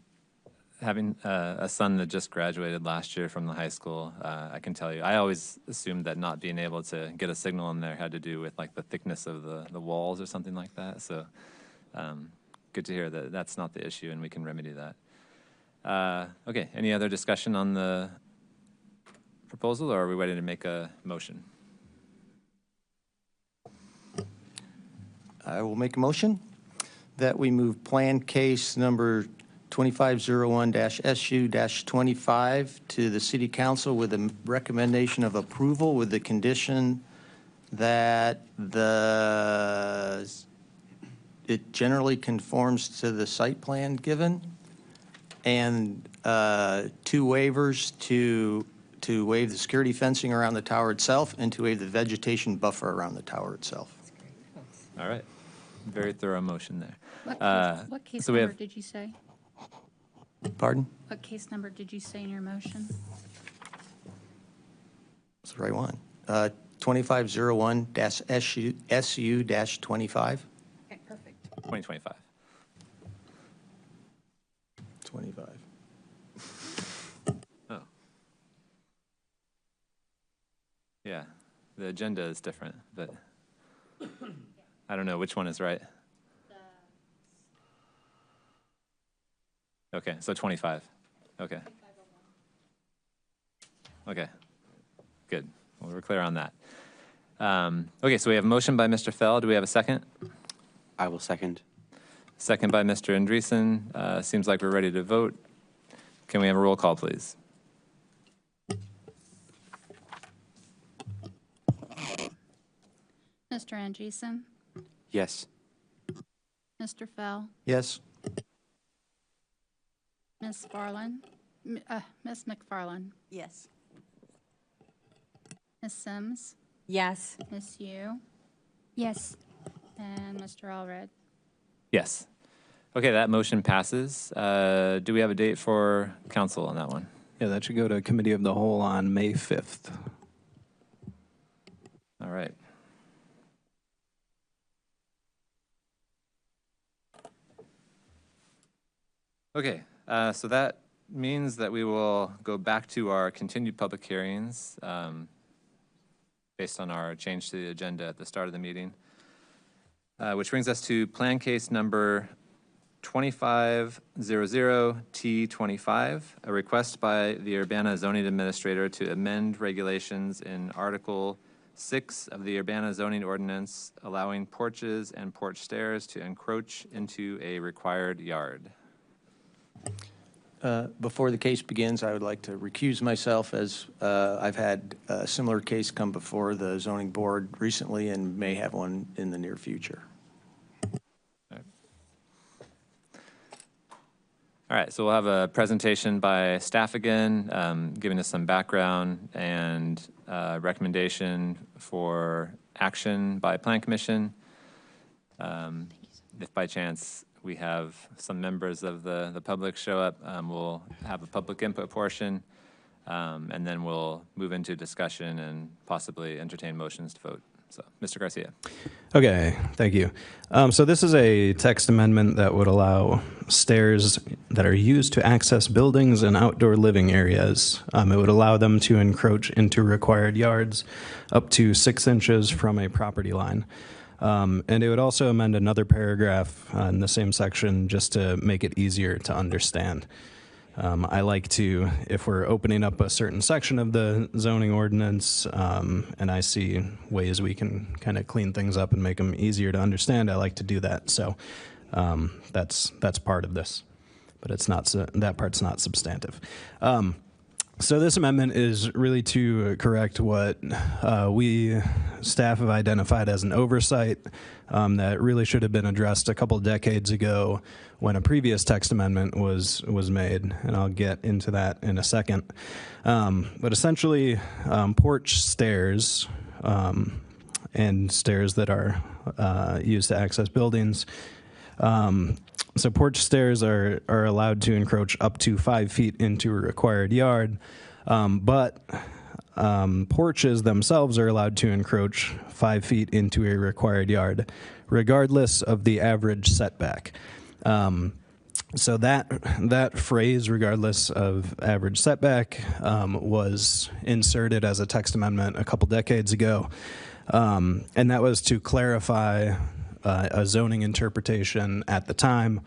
having a son that just graduated last year from the high school, I can tell you, I always assumed that not being able to get a signal in there had to do with like the thickness of the walls or something like that. So good to hear that that's not the issue and we can remedy that. Okay, any other discussion on the proposal, or are we ready to make a motion? I will make a motion that we move plan case number 2501-SU-25 to the City Council with a recommendation of approval with the condition that it generally conforms to the site plan given, and 2 waivers to waive the security fencing around the tower itself and to waive the vegetation buffer around the tower itself. All right, very thorough motion there. What case so we number have- did you say? Pardon? What case number did you say in your motion? That's the right one. 2501-SU-25. Okay, perfect. 2025. 25. Oh. Yeah, the agenda is different, but I don't know which one is right. Okay, so 25. Okay. Okay, good. Well, we're clear on that. Okay, so we have a motion by Mr. Fell. Do we have a second? I will second. Second by Mr. Andreessen. Seems like we're ready to vote. Can we have a roll call, please? Mr. Andreessen? Yes. Mr. Fell? Yes? Ms. Ms. McFarland? Yes. Ms. Sims? Yes. Ms. Yu? Yes. And Mr. Allred? Yes. Okay, that motion passes. Do we have a date for council on that one? Yeah, that should go to Committee of the Whole on May 5th. All right. Okay, so that means that we will go back to our continued public hearings based on our change to the agenda at the start of the meeting, which brings us to plan case number 2500T25, a request by the Urbana Zoning Administrator to amend regulations in Article 6 of the Urbana Zoning Ordinance, allowing porches and porch stairs to encroach into a required yard. Before the case begins, I would like to recuse myself, as I've had a similar case come before the zoning board recently and may have one in the near future. All right, so we'll have a presentation by staff again, giving us some background and recommendation for action by Plan Commission. If by chance we have some members of the public show up, we'll have a public input portion, and then we'll move into discussion and possibly entertain motions to vote. So, Mr. Garcia. Okay, thank you. So this is a text amendment that would allow stairs that are used to access buildings and outdoor living areas. It would allow them to encroach into required yards up to 6 inches from a property line. And it would also amend another paragraph in the same section just to make it easier to understand. I like to, if we're opening up a certain section of the zoning ordinance, and I see ways we can kind of clean things up and make them easier to understand, I like to do that. So that's part of this, but it's not, that part's not substantive. So this amendment is really to correct what we staff have identified as an oversight that really should have been addressed a couple decades ago when a previous text amendment was made, and I'll get into that in a second. But essentially, porch stairs and stairs that are used to access buildings. So porch stairs are allowed to encroach up to 5 feet into a required yard, but porches themselves are allowed to encroach 5 feet into a required yard, regardless of the average setback. So that phrase, regardless of average setback, was inserted as a text amendment a couple decades ago, and that was to clarify a zoning interpretation at the time.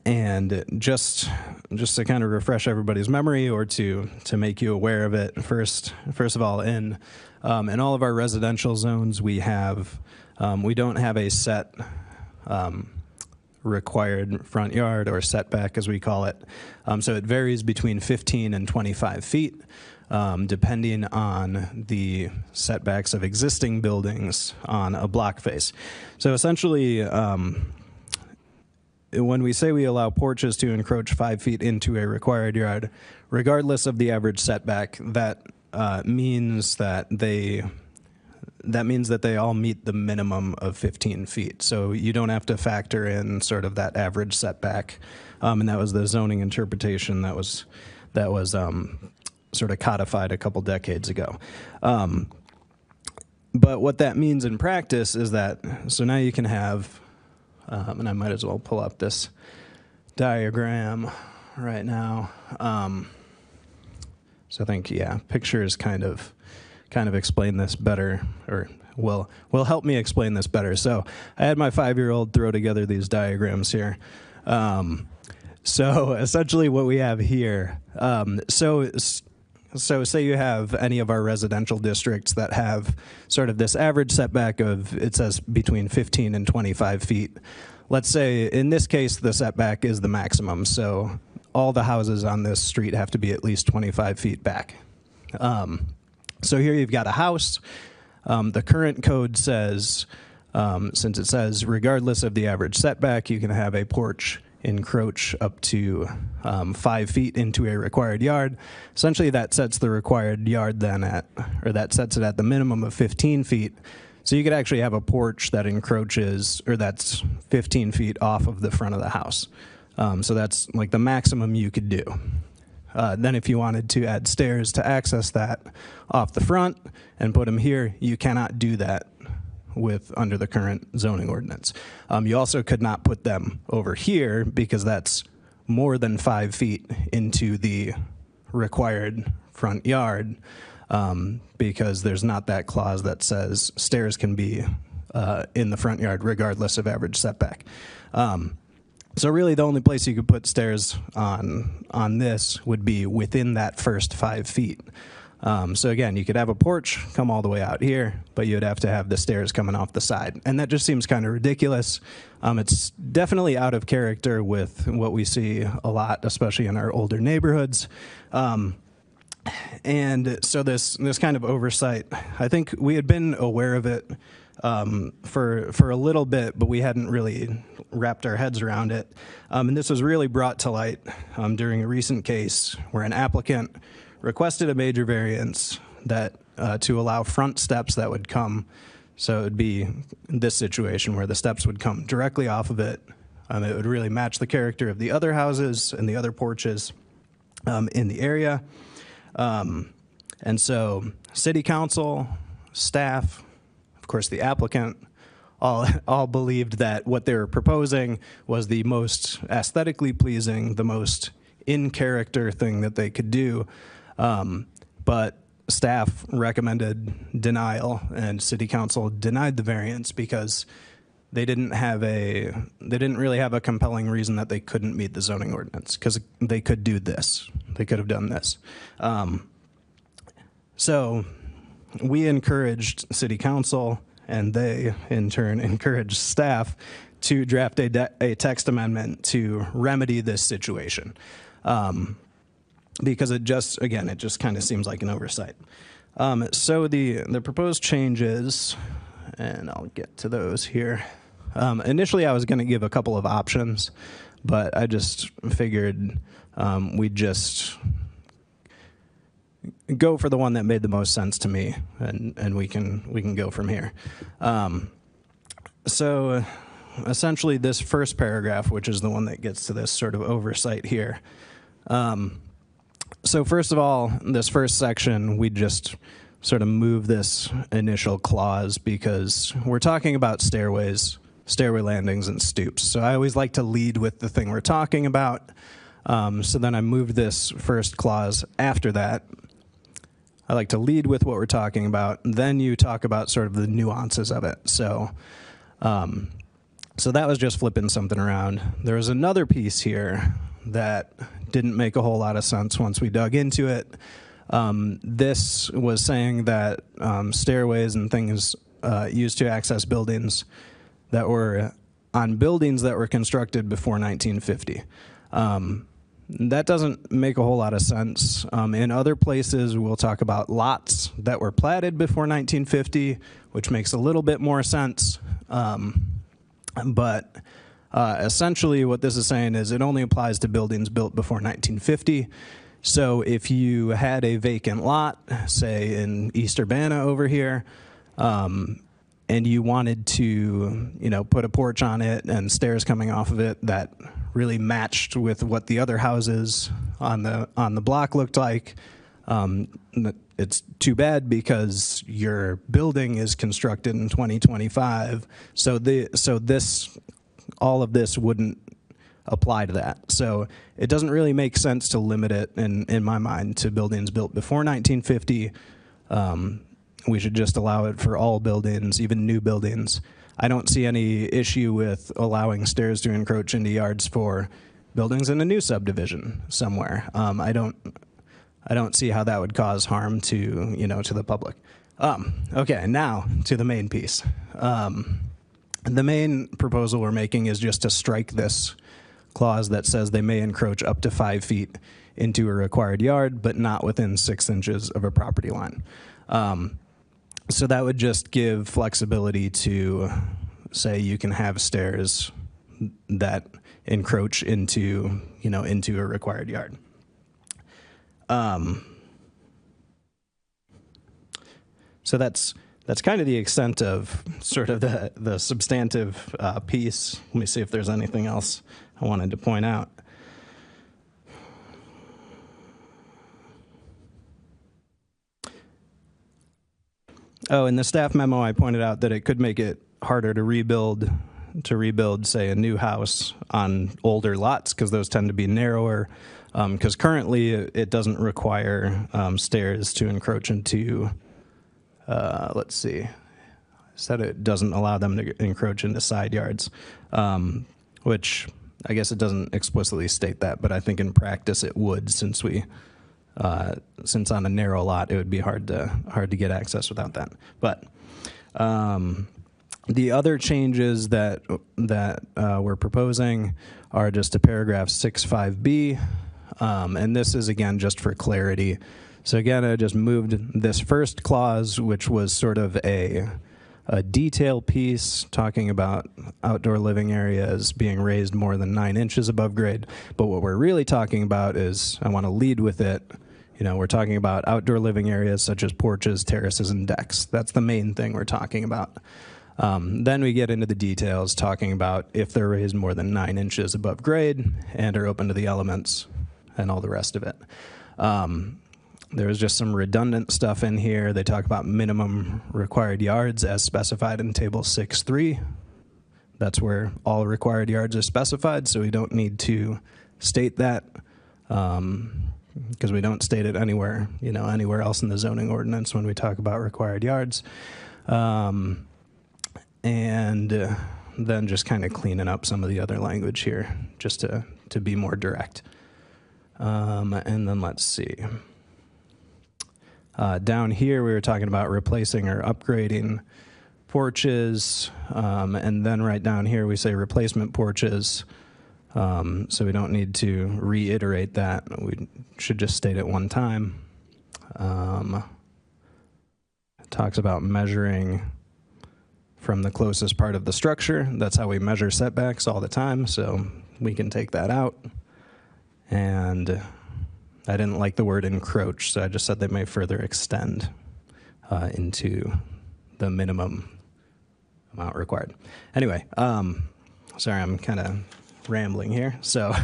And just to kind of refresh everybody's memory, or to make you aware of it, first of all, in all of our residential zones, we don't have a set required front yard, or setback as we call it. So it varies between 15 and 25 feet. Depending on the setbacks of existing buildings on a block face. So essentially, when we say we allow porches to encroach 5 feet into a required yard, regardless of the average setback, that means that they all meet the minimum of 15 feet. So you don't have to factor in sort of that average setback, and that was the zoning interpretation that was sort of codified a couple decades ago. But what that means in practice is that, so now you can have, and I might as well pull up this diagram right now. So I think, pictures kind of explain this better, or will help me explain this better. So I had my 5-year-old throw together these diagrams here. So essentially what we have here, so say you have any of our residential districts that have sort of this average setback of, it says between 15 and 25 feet. Let's say in this case, the setback is the maximum. So all the houses on this street have to be at least 25 feet back. So here you've got a house. The current code says, since it says regardless of the average setback, you can have a porch encroach up to 5 feet into a required yard. Essentially, that sets the required yard then that sets it at the minimum of 15 feet. So you could actually have a porch that encroaches, or that's 15 feet off of the front of the house. So that's like the maximum you could do. Then if you wanted to add stairs to access that off the front and put them here, you cannot do that under the current zoning ordinance. You also could not put them over here because that's more than 5 feet into the required front yard, because there's not that clause that says stairs can be in the front yard regardless of average setback. So really the only place you could put stairs on this would be within that first 5 feet. So again, you could have a porch come all the way out here, but you'd have to have the stairs coming off the side. And that just seems kind of ridiculous. It's definitely out of character with what we see a lot, especially in our older neighborhoods. And so this kind of oversight, I think we had been aware of it for a little bit, but we hadn't really wrapped our heads around it. And this was really brought to light during a recent case where an applicant requested a major variance that to allow front steps that would come. So it would be this situation where the steps would come directly off of it. It would really match the character of the other houses and the other porches in the area. And so city council, staff, of course the applicant, all believed that what they were proposing was the most aesthetically pleasing, the most in character thing that they could do. But staff recommended denial, and city council denied the variance because they didn't really have a compelling reason that they couldn't meet the zoning ordinance, because they could do this. They could have done this. So we encouraged city council, and they in turn encouraged staff to draft a text amendment to remedy this situation. because it just kind of seems like an oversight. So the proposed changes, and I'll get to those here. Initially, I was going to give a couple of options, but I just figured we'd just go for the one that made the most sense to me, and we can go from here. So essentially, this first paragraph, which is the one that gets to this sort of oversight here. So first of all, this first section, we just sort of move this initial clause because we're talking about stairways, stairway landings, and stoops. So I always like to lead with the thing we're talking about. So then I moved this first clause after that. I like to lead with what we're talking about. Then you talk about sort of the nuances of it. So that was just flipping something around. There was another piece here that didn't make a whole lot of sense once we dug into it. This was saying that stairways and things used to access buildings that were on buildings that were constructed before 1950. That doesn't make a whole lot of sense. In other places, we'll talk about lots that were platted before 1950, which makes a little bit more sense. But essentially what this is saying is it only applies to buildings built before 1950. So if you had a vacant lot, say in East Urbana over here, and you wanted to, put a porch on it and stairs coming off of it that really matched with what the other houses on the block looked like, it's too bad because your building is constructed in 2025. So all of this wouldn't apply to that. So it doesn't really make sense to limit it, in my mind, to buildings built before 1950. We should just allow it for all buildings, even new buildings. I don't see any issue with allowing stairs to encroach into yards for buildings in a new subdivision somewhere. I don't see how that would cause harm to the public. Okay, now to the main piece. The main proposal we're making is just to strike this clause that says they may encroach up to 5 feet into a required yard, but not within 6 inches of a property line. So that would just give flexibility to say you can have stairs that encroach into a required yard. So that's kind of the extent of sort of the substantive piece. Let me see if there's anything else I wanted to point out. Oh, in the staff memo, I pointed out that it could make it harder to rebuild, say, a new house on older lots, because those tend to be narrower. Because currently, it doesn't require stairs to encroach into, let's see, I said it doesn't allow them to encroach into side yards, which I guess it doesn't explicitly state that, but I think in practice it would, since on a narrow lot, it would be hard to get access without that. But the other changes that we're proposing are just to paragraph 6.5b, and this is again just for clarity. So again, I just moved this first clause, which was sort of a detail piece talking about outdoor living areas being raised more than 9 inches above grade. But what we're really talking about is, I want to lead with it, we're talking about outdoor living areas such as porches, terraces, and decks. That's the main thing we're talking about. Then we get into the details, talking about if they're raised more than 9 inches above grade and are open to the elements and all the rest of it. There was just some redundant stuff in here. They talk about minimum required yards as specified in Table 6.3. That's where all required yards are specified, so we don't need to state that, because we don't state it anywhere else in the zoning ordinance when we talk about required yards. And then just kind of cleaning up some of the other language here, just to be more direct. And then let's see. Down here, we were talking about replacing or upgrading porches, and then right down here, we say replacement porches So we don't need to reiterate that. We should just state it one time. It talks about measuring from the closest part of the structure. That's how we measure setbacks all the time, so we can take that out. And I didn't like the word encroach, so I just said they may further extend into the minimum amount required. Anyway, sorry, I'm kind of rambling here. So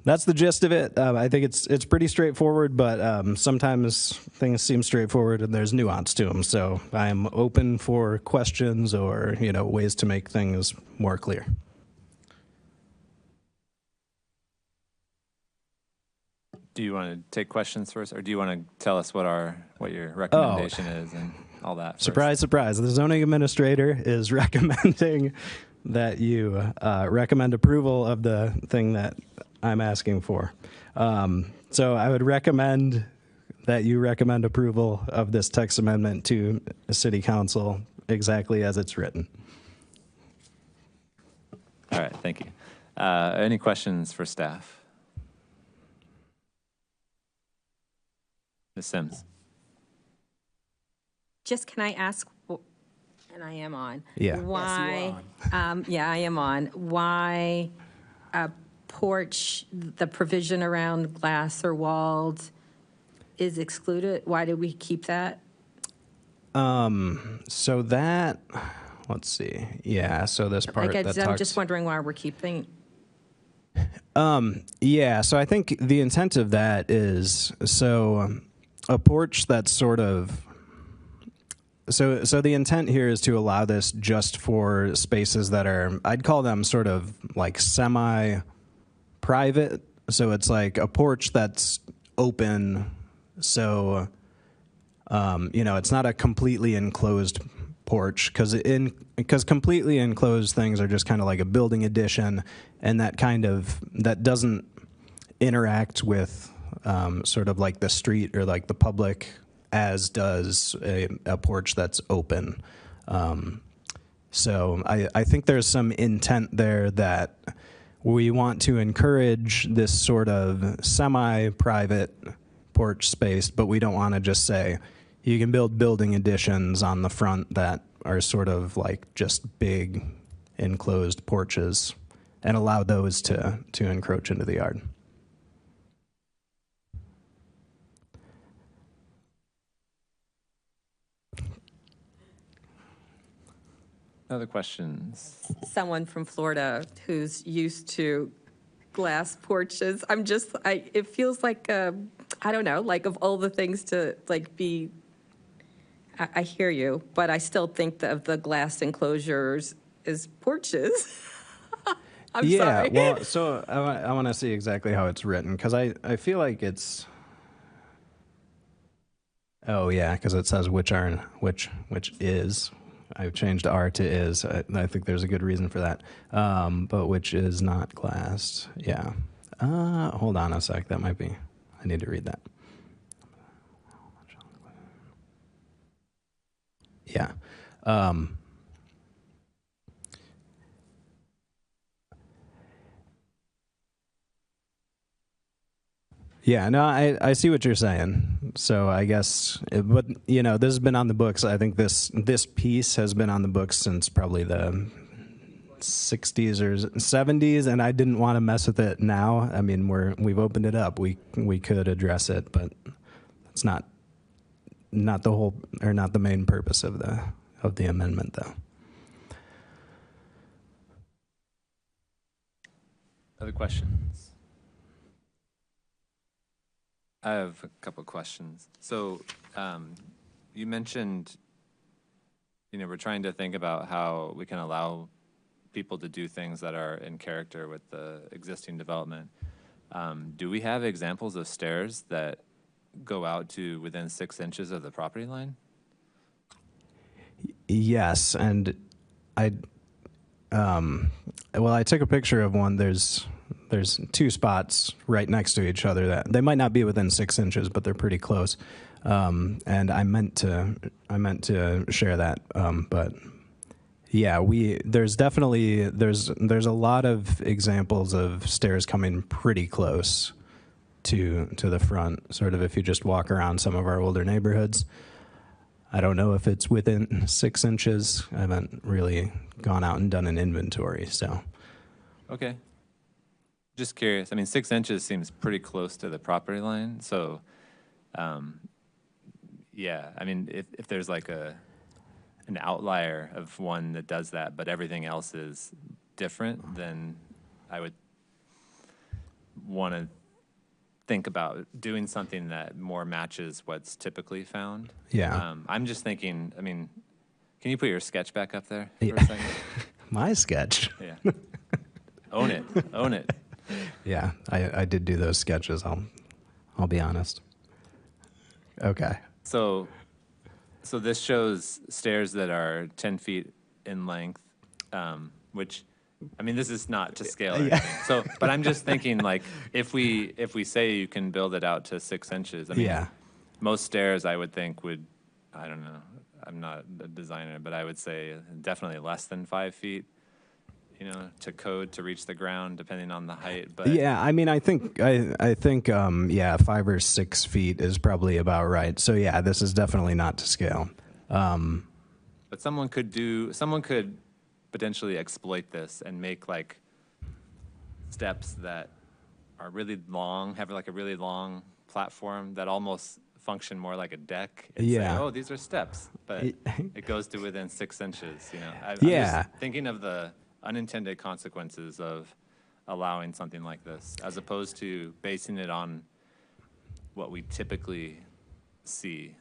that's the gist of it. I think it's pretty straightforward, but sometimes things seem straightforward and there's nuance to them. So I am open for questions or ways to make things more clear. Do you want to take questions first, or do you want to tell us what your recommendation is and all that first? Surprise, surprise. The zoning administrator is recommending that you recommend approval of the thing that I'm asking for. So I would recommend that you recommend approval of this text amendment to City Council exactly as it's written. All right, thank you. Any questions for staff? Ms. Sims. Just can I ask, and I am on. Yeah. Why? Yeah, I am on. Why a porch, the provision around glass or walled is excluded? Why did we keep that? So that, let's see. Yeah, so this part I'm that just wondering why we're keeping. Yeah, so I think the intent of that is, a porch that's sort of, so the intent here is to allow this just for spaces that are, I'd call them sort of like semi-private. So it's like a porch that's open. So, it's not a completely enclosed porch because completely enclosed things are just kind of like a building addition, and that doesn't interact with sort of like the street or like the public as does a porch that's open. So I think there's some intent there that we want to encourage this sort of semi-private porch space, but we don't want to just say you can build building additions on the front that are sort of like just big enclosed porches and allow those to encroach into the yard. Other questions? Someone from Florida who's used to glass porches. It feels like, I don't know, like of all the things to like be, I hear you, but I still think of the glass enclosures as porches. I'm sorry. Well, so I want to see exactly how it's written because I feel like it's, because it says which is. I've changed R to is. I think there's a good reason for that. But which is not glassed. Yeah. Hold on a sec. That might be. I need to read that. Yeah. Yeah, no, I see what you're saying. So I guess, but this has been on the books. I think this piece has been on the books since probably the 60s or 70s, and I didn't want to mess with it now. I mean, we've opened it up. We could address it, but it's not the whole or not the main purpose of the amendment, though. Other questions? I have a couple questions. So you mentioned, we're trying to think about how we can allow people to do things that are in character with the existing development. Do we have examples of stairs that go out to within 6 inches of the property line? Yes, and I took a picture of one. There's two spots right next to each other that they might not be within 6 inches, but they're pretty close. And I meant to share that, but Yeah, there's definitely there's a lot of examples of stairs coming pretty close to the front. Sort of if you just walk around some of our older neighborhoods. I don't know if it's within 6 inches. I haven't really gone out and done an inventory, so. Okay. Just curious. I mean, 6 inches seems pretty close to the property line. So, yeah, I mean, if there's like an outlier of one that does that, but everything else is different, then I would want to think about doing something that more matches what's typically found. Yeah. I'm just thinking, I mean, can you put your sketch back up there for Yeah. a second? My sketch. Yeah. Own it. Own it. Yeah, I did do those sketches. I'll be honest. Okay. So this shows stairs that are 10 feet in length, which, I mean, this is not to scale or anything. So, but I'm just thinking, like, if we say you can build it out to 6 inches, I mean, Yeah. most stairs I would think would, I don't know, I'm not a designer, but I would say definitely less than 5 feet, to code to reach the ground, depending on the height. But Yeah, I mean, I think 5 or 6 feet is probably about right. So yeah, this is definitely not to scale. But someone could potentially exploit this and make like steps that are really long, have like a really long platform that almost function more like a deck. And Yeah. say, oh, these are steps, but it goes to within 6 inches. I'm Yeah. just thinking of the unintended consequences of allowing something like this, as opposed to basing it on what we typically see.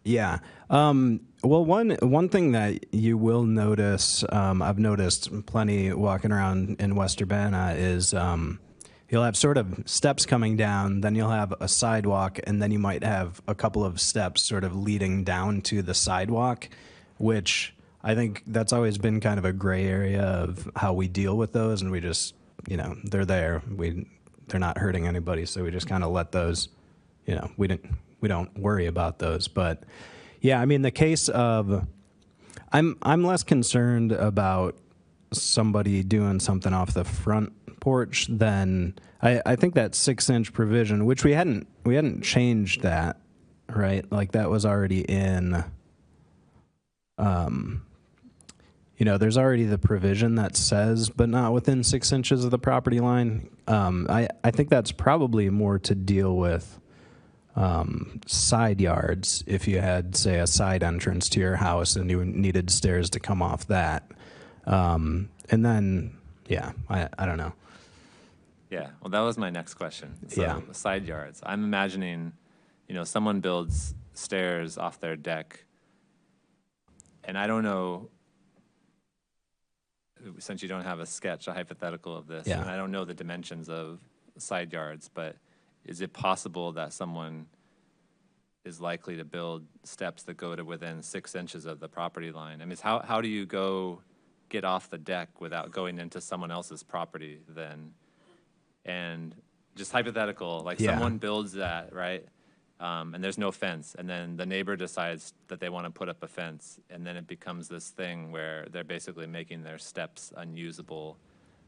Yeah. Well, one thing that you will notice, I've noticed plenty walking around in West Urbana, is you'll have sort of steps coming down, then you'll have a sidewalk, and then you might have a couple of steps sort of leading down to the sidewalk, which I think that's always been kind of a gray area of how we deal with those, and we just, they're there. They're not hurting anybody, so we just kind of let those, we don't worry about those. But yeah, I mean, the case of, I'm less concerned about somebody doing something off the front porch than I think that 6 inch provision, which we hadn't changed that, right? Like that was already in. There's already the provision that says, but not within 6 inches of the property line. I think that's probably more to deal with side yards. If you had, say, a side entrance to your house and you needed stairs to come off that. And then, yeah, I don't know. Yeah, well, that was my next question. So, Yeah. side yards. I'm imagining, someone builds stairs off their deck, and I don't know, since you don't have a sketch, a hypothetical of this, Yeah. and I don't know the dimensions of side yards, but is it possible that someone is likely to build steps that go to within 6 inches of the property line? I mean, how do you get off the deck without going into someone else's property then? And just hypothetical, like Yeah. someone builds that, right? And there's no fence, and then the neighbor decides that they want to put up a fence, and then it becomes this thing where they're basically making their steps unusable.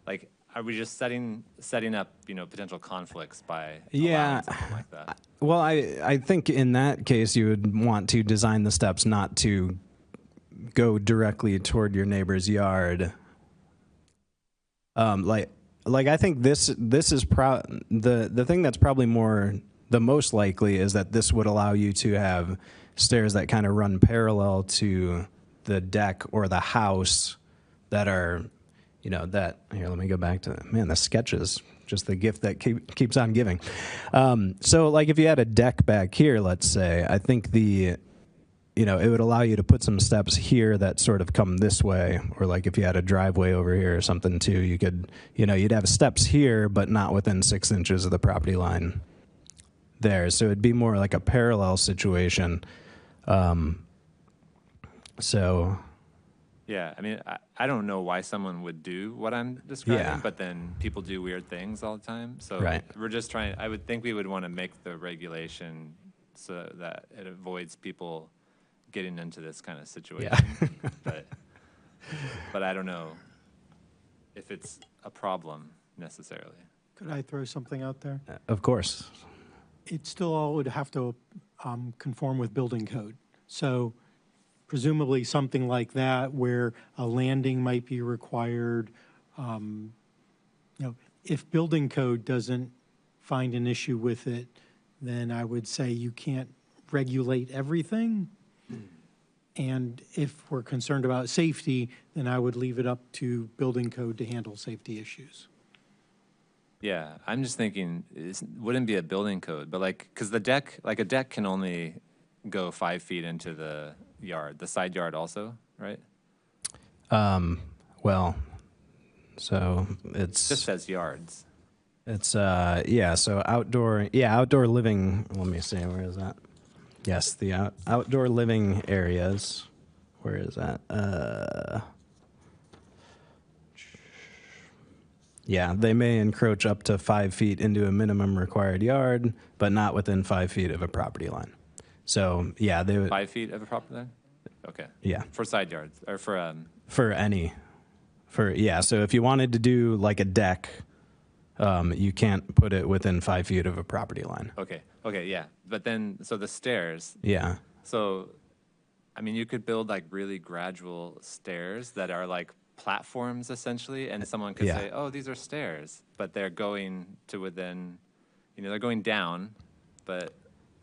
Like, are we just setting up, potential conflicts by allowing something like that? Well, I think in that case you would want to design the steps not to go directly toward your neighbor's yard. Like I think this is the thing that's probably the most likely is that this would allow you to have stairs that kind of run parallel to the deck or the house that are, that, here, let me go back to, man, the sketches, just the gift that keeps on giving. So like if you had a deck back here, let's say, I think it would allow you to put some steps here that sort of come this way, or like if you had a driveway over here or something too, you could, you'd have steps here, but not within 6 inches of the property line there. So it'd be more like a parallel situation. So. Yeah, I mean, I don't know why someone would do what I'm describing, Yeah. but then people do weird things all the time. So Right. we're just trying, I would think we would want to make the regulation so that it avoids people getting into this kind of situation. But but I don't know if it's a problem necessarily. Could I throw something out there? Of course. It still all would have to conform with building code. So presumably something like that where a landing might be required, if building code doesn't find an issue with it, then I would say you can't regulate everything. And if we're concerned about safety, then I would leave it up to building code to handle safety issues. Yeah, I'm just thinking it wouldn't be a building code, but because a deck can only go 5 feet into the yard, the side yard also, right? Well, so It just says yards. it's so outdoor living. Let me see, where is that? Yes, the outdoor living areas. Where is that? Yeah, they may encroach up to 5 feet into a minimum required yard, but not within 5 feet of a property line. So yeah, they would 5 feet of a property line? Okay. Yeah. For side yards or for So if you wanted to do like a deck, you can't put it within 5 feet of a property line. okay, yeah. But then so the stairs. Yeah. So I mean you could build like really gradual stairs that are like platforms essentially, and someone could Yeah. say, "Oh, these are stairs," but they're going to within, they're going down, but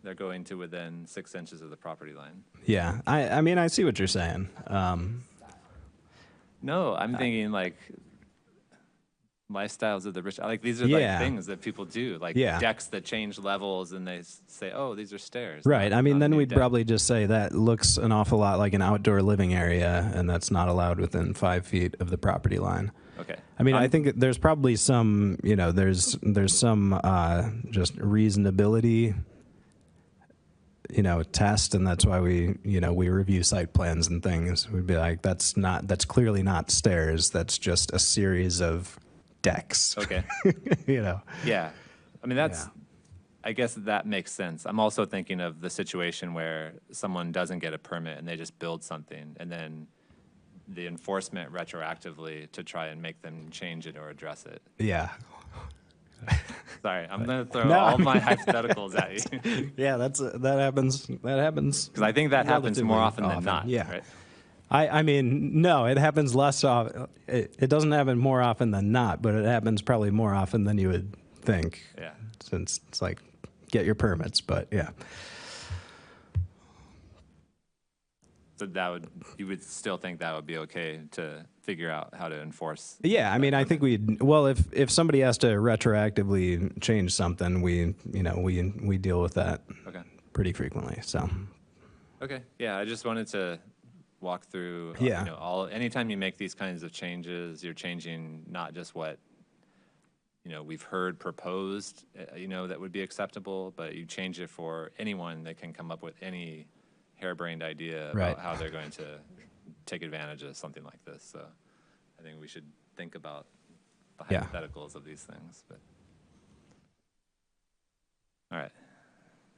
they're going to within 6 inches of the property line. Yeah. I mean, I see what you're saying. No, I'm thinking like lifestyles of the rich. Like these are Yeah. like things that people do, like Yeah. decks that change levels, and they say, "Oh, these are stairs." Right. I mean, not a then new we'd deck. probably just say that looks an awful lot like an outdoor living area, and that's not allowed within 5 feet of the property line. Okay. I mean, I think that there's probably some, there's some just reasonability, test, and that's why we review site plans and things. We'd be like, that's clearly not stairs. That's just a series of decks. Okay. Yeah. I mean, I guess that makes sense. I'm also thinking of the situation where someone doesn't get a permit and they just build something, and then the enforcement retroactively to try and make them change it or address it. Yeah. Sorry, I'm going to throw No. all my hypotheticals at you. Yeah, that happens. That happens. Because I think that happens more often relatively than not. Yeah. Right? I mean, no, it happens less often. It doesn't happen more often than not, but it happens probably more often than you would think. Yeah. Since it's like, get your permits, but yeah. So you would still think that would be okay to figure out how to enforce? Yeah, I mean, I think if somebody has to retroactively change something, we deal with that Okay. pretty frequently. So Okay. Yeah, I just wanted to walk through. Yeah. Anytime you make these kinds of changes, you're changing not just what we've heard proposed, that would be acceptable, but you change it for anyone that can come up with any harebrained idea Right. about how they're going to take advantage of something like this. So I think we should think about the Yeah. hypotheticals of these things. But all right.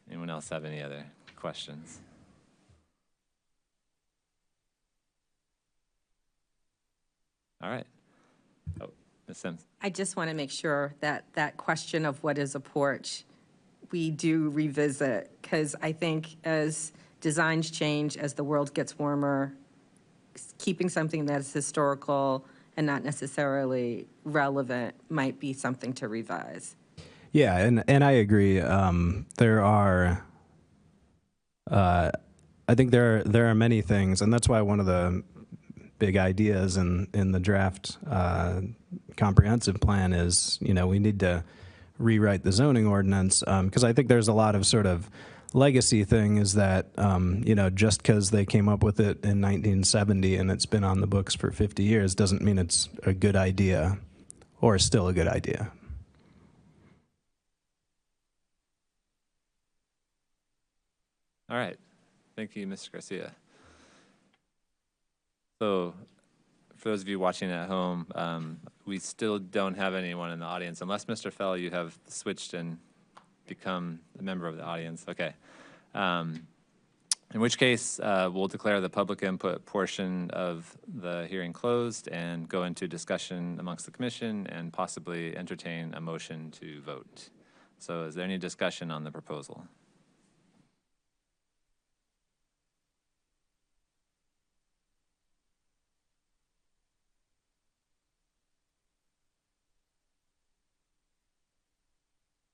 Anyone else have any other questions? All right. Oh, Ms. Sims. I just want to make sure that that question of what is a porch, we do revisit, because I think as designs change, as the world gets warmer, keeping something that's historical and not necessarily relevant might be something to revise. yeah, and I agree. There are, I think there are many things, and that's why one of the big ideas in the draft comprehensive plan is, we need to rewrite the zoning ordinance, because I think there's a lot of sort of legacy thing is that, just because they came up with it in 1970 and it's been on the books for 50 years doesn't mean it's a good idea or still a good idea. All right. Thank you, Mr. Garcia. So for those of you watching at home, we still don't have anyone in the audience, unless, Mr. Fell, you have switched and become a member of the audience. Okay. In which case, we'll declare the public input portion of the hearing closed and go into discussion amongst the commission and possibly entertain a motion to vote. So is there any discussion on the proposal?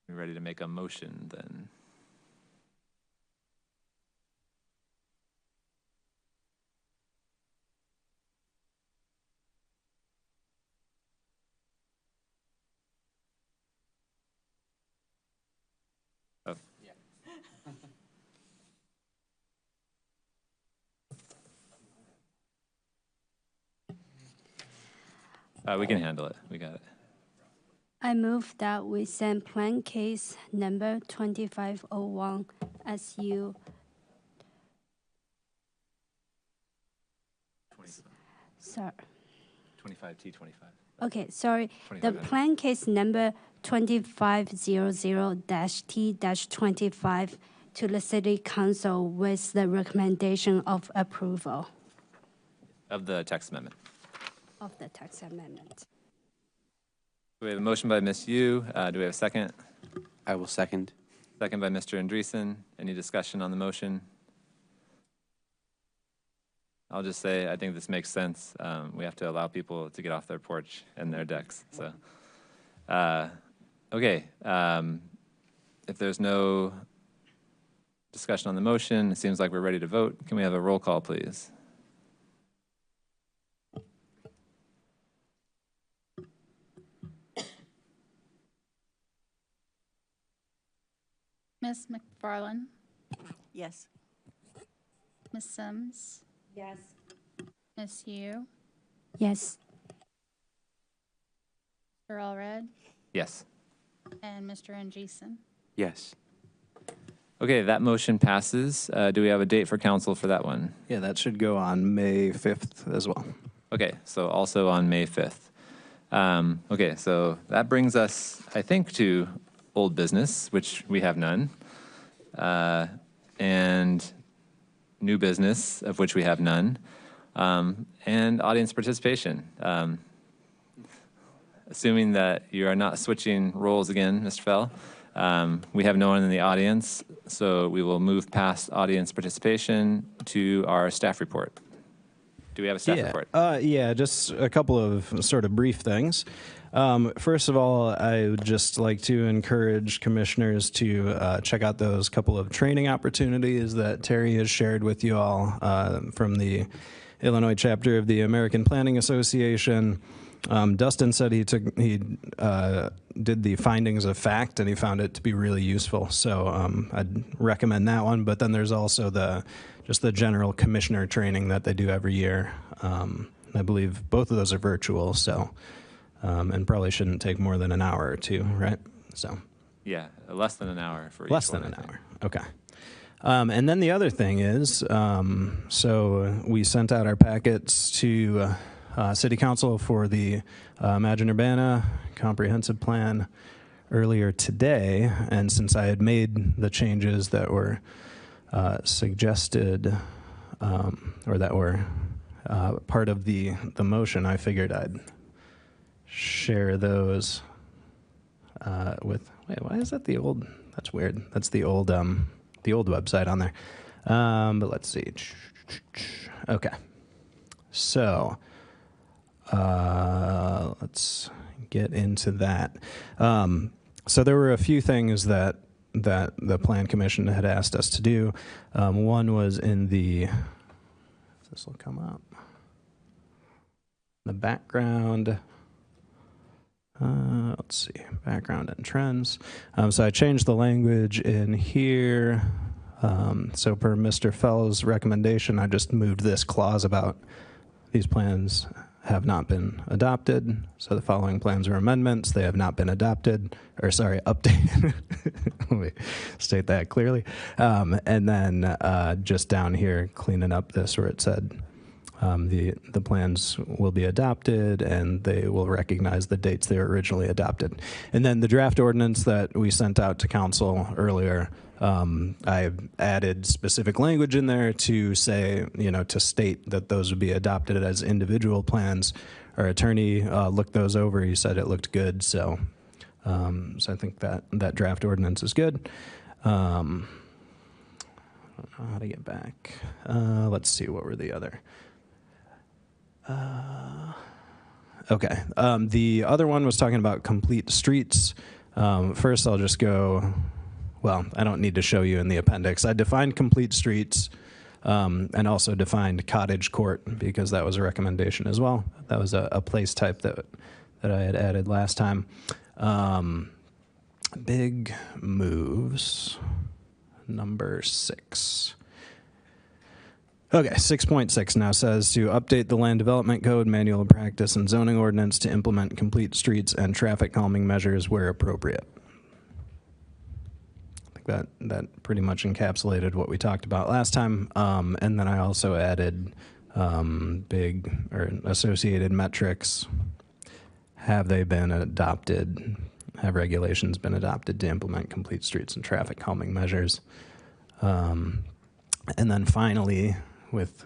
We ready to make a motion then? Oh. We can handle it. We got it. I move that we send plan case number 2501 SU 25T25. Okay, sorry. The 2500. plan case number 2500-T-25 to the City Council with the recommendation of approval Of the text amendment. of the text amendment. We have a motion by Ms. Yu. Do we have a second? I will second. Second by Mr. Andreessen. Any discussion on the motion? I'll just say I think this makes sense. We have to allow people to get off their porch and their decks. So, okay. If there's no discussion on the motion, it seems like we're ready to vote. Can we have a roll call, please? Ms. McFarland, Yes. Ms. Sims, Yes. Ms. Yu, Yes. Mr. Allred, Yes. and Mr. Andreessen. Yes. Okay, that motion passes. Do we have a date for council for that one? Yeah, that should go on May 5th as well. Okay, so also on May 5th. Okay, so that brings us, I think, to old business, which we have none, and new business, of which we have none, and audience participation. Assuming that you are not switching roles again, Mr. Fell, we have no one in the audience, so we will move past audience participation to our staff report. Do we have a staff report? Yeah, just a couple of sort of brief things. First of all, I would just like to encourage commissioners to check out those couple of training opportunities that Terry has shared with you all from the Illinois chapter of the American Planning Association. Dustin said he did the findings of fact and he found it to be really useful. So I'd recommend that one. But then there's also just the general commissioner training that they do every year. I believe both of those are virtual, so and probably shouldn't take more than an hour or two, right? So Yeah, less than an hour for each less one, than I an think. hour. Okay. And then the other thing is, so we sent out our packets to City Council for the Imagine Urbana Comprehensive Plan earlier today, and since I had made the changes that were suggested or that were part of the motion, I figured I'd share those with. Wait, why is that the old? That's weird. That's the old website on there. But let's see. Okay, so let's get into that. So there were a few things that the Plan Commission had asked us to do. One was in the, this will come up, the background. Let's see, background and trends. So I changed the language in here. So per Mr. Fell's recommendation, I just moved this clause about these plans have not been adopted. So the following plans or amendments, they have not been adopted, or sorry, updated. Let me state that clearly. And then just down here, cleaning up this where it said the plans will be adopted, and they will recognize the dates they were originally adopted. And then the draft ordinance that we sent out to council earlier, I added specific language in there to say, to state that those would be adopted as individual plans. Our attorney looked those over. He said it looked good, so I think that draft ordinance is good. I don't know how to get back. Let's see, what were the other? Okay. The other one was talking about complete streets. First, I'll just go, well, I don't need to show you in the appendix. I defined complete streets and also defined cottage court because that was a recommendation as well. That was a place type that I had added last time. Big moves, number 6. Okay, 6.6 now says to update the Land Development Code, Manual of Practice, and Zoning Ordinance to implement complete streets and traffic calming measures where appropriate. I think that pretty much encapsulated what we talked about last time. And then I also added big or associated metrics. Have they been adopted? Have regulations been adopted to implement complete streets and traffic calming measures? And then finally, with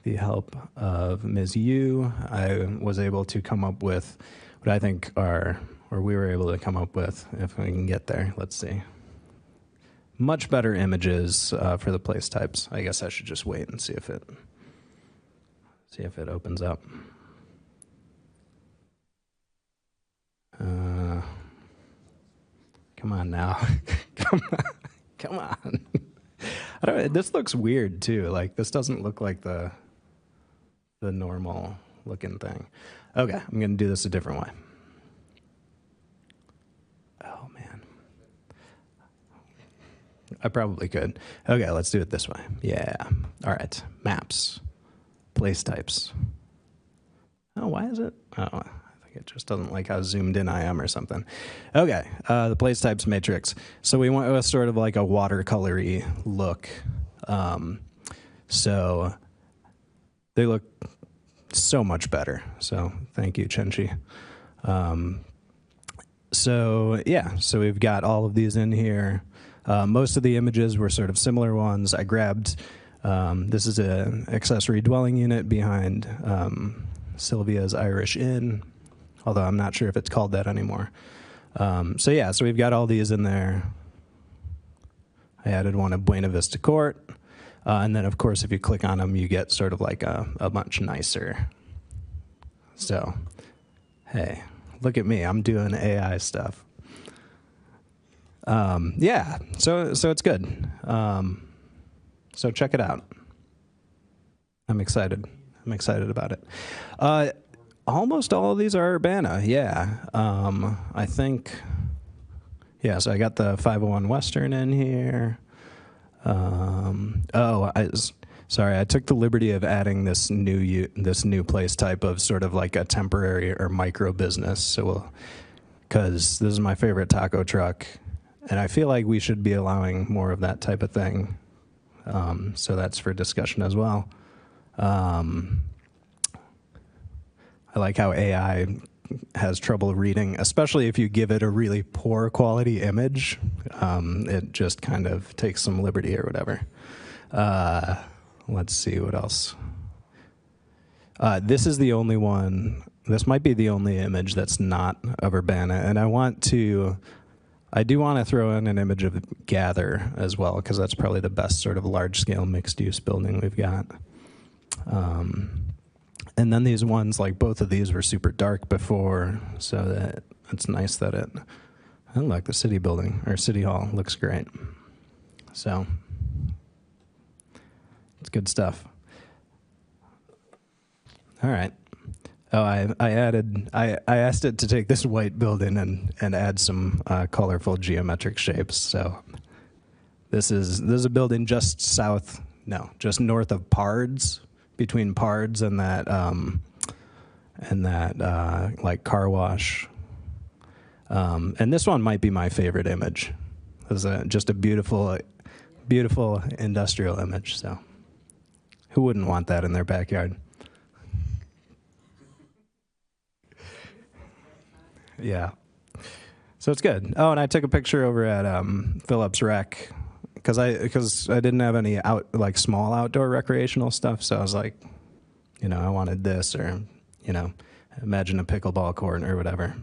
the help of Ms. Yu, I was able to come up with what I think we were able to come up with, if we can get there, let's see. Much better images for the place types. I guess I should just wait and see if it opens up. Come on now. Come on. This looks weird too. Like, this doesn't look like the normal looking thing. Okay, I'm gonna do this a different way. Oh man, I probably could. Okay, let's do it this way. Yeah. All right. Maps, place types. Oh, why is it? Oh, it just doesn't like how zoomed in I am or something. Okay, the place types matrix. So we went with sort of like a watercolory look. So they look so much better. So thank you, Chenchi. So we've got all of these in here. Most of the images were sort of similar ones. I grabbed, this is an accessory dwelling unit behind Sylvia's Irish Inn, although I'm not sure if it's called that anymore. So we've got all these in there. I added one of Buena Vista Court. And then, of course, if you click on them, you get sort of like a much nicer. So, hey, look at me. I'm doing AI stuff. So it's good. So check it out. I'm excited. I'm excited about it. Almost all of these are Urbana, yeah. I think, so I got the 501 Western in here. Sorry, I took the liberty of adding this new place type of sort of like a temporary or micro business. So, because this is my favorite taco truck, and I feel like we should be allowing more of that type of thing. So that's for discussion as well. I like how AI has trouble reading, especially if you give it a really poor quality image. It just kind of takes some liberty or whatever. Let's see what else. This is the only one. This might be the only image that's not of Urbana, and I do want to throw in an image of Gather as well, because that's probably the best sort of large-scale mixed-use building we've got. And then these ones, like both of these were super dark before, so it's nice that I like the city building, or city hall, looks great. So, it's good stuff. All right. Oh, I asked it to take this white building and add some colorful geometric shapes. So this is a building just north of Pards, between Pards and that like car wash. And this one might be my favorite image. It's just a beautiful industrial image. So Who wouldn't want that in their backyard? Yeah. So it's good. Oh, and I took a picture over at Phillips Rec because I didn't have any small outdoor recreational stuff. So I was like, I wanted this, or imagine a pickleball court or whatever.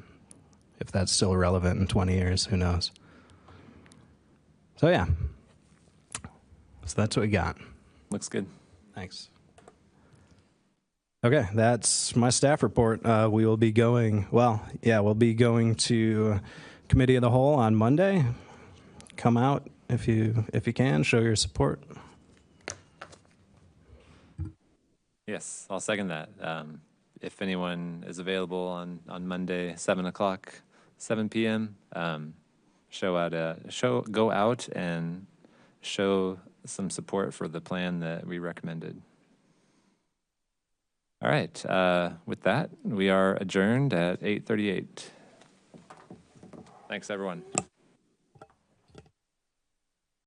If that's still relevant in 20 years, who knows? So yeah. So that's what we got. Looks good. Thanks. Okay, that's my staff report. We will be going, we'll be going to Committee of the Whole on Monday. Come out if you can, show your support. Yes, I'll second that. If anyone is available on Monday, 7 p.m., go out and show some support for the plan that we recommended. All right, with that, we are adjourned at 8:38. Thanks, everyone.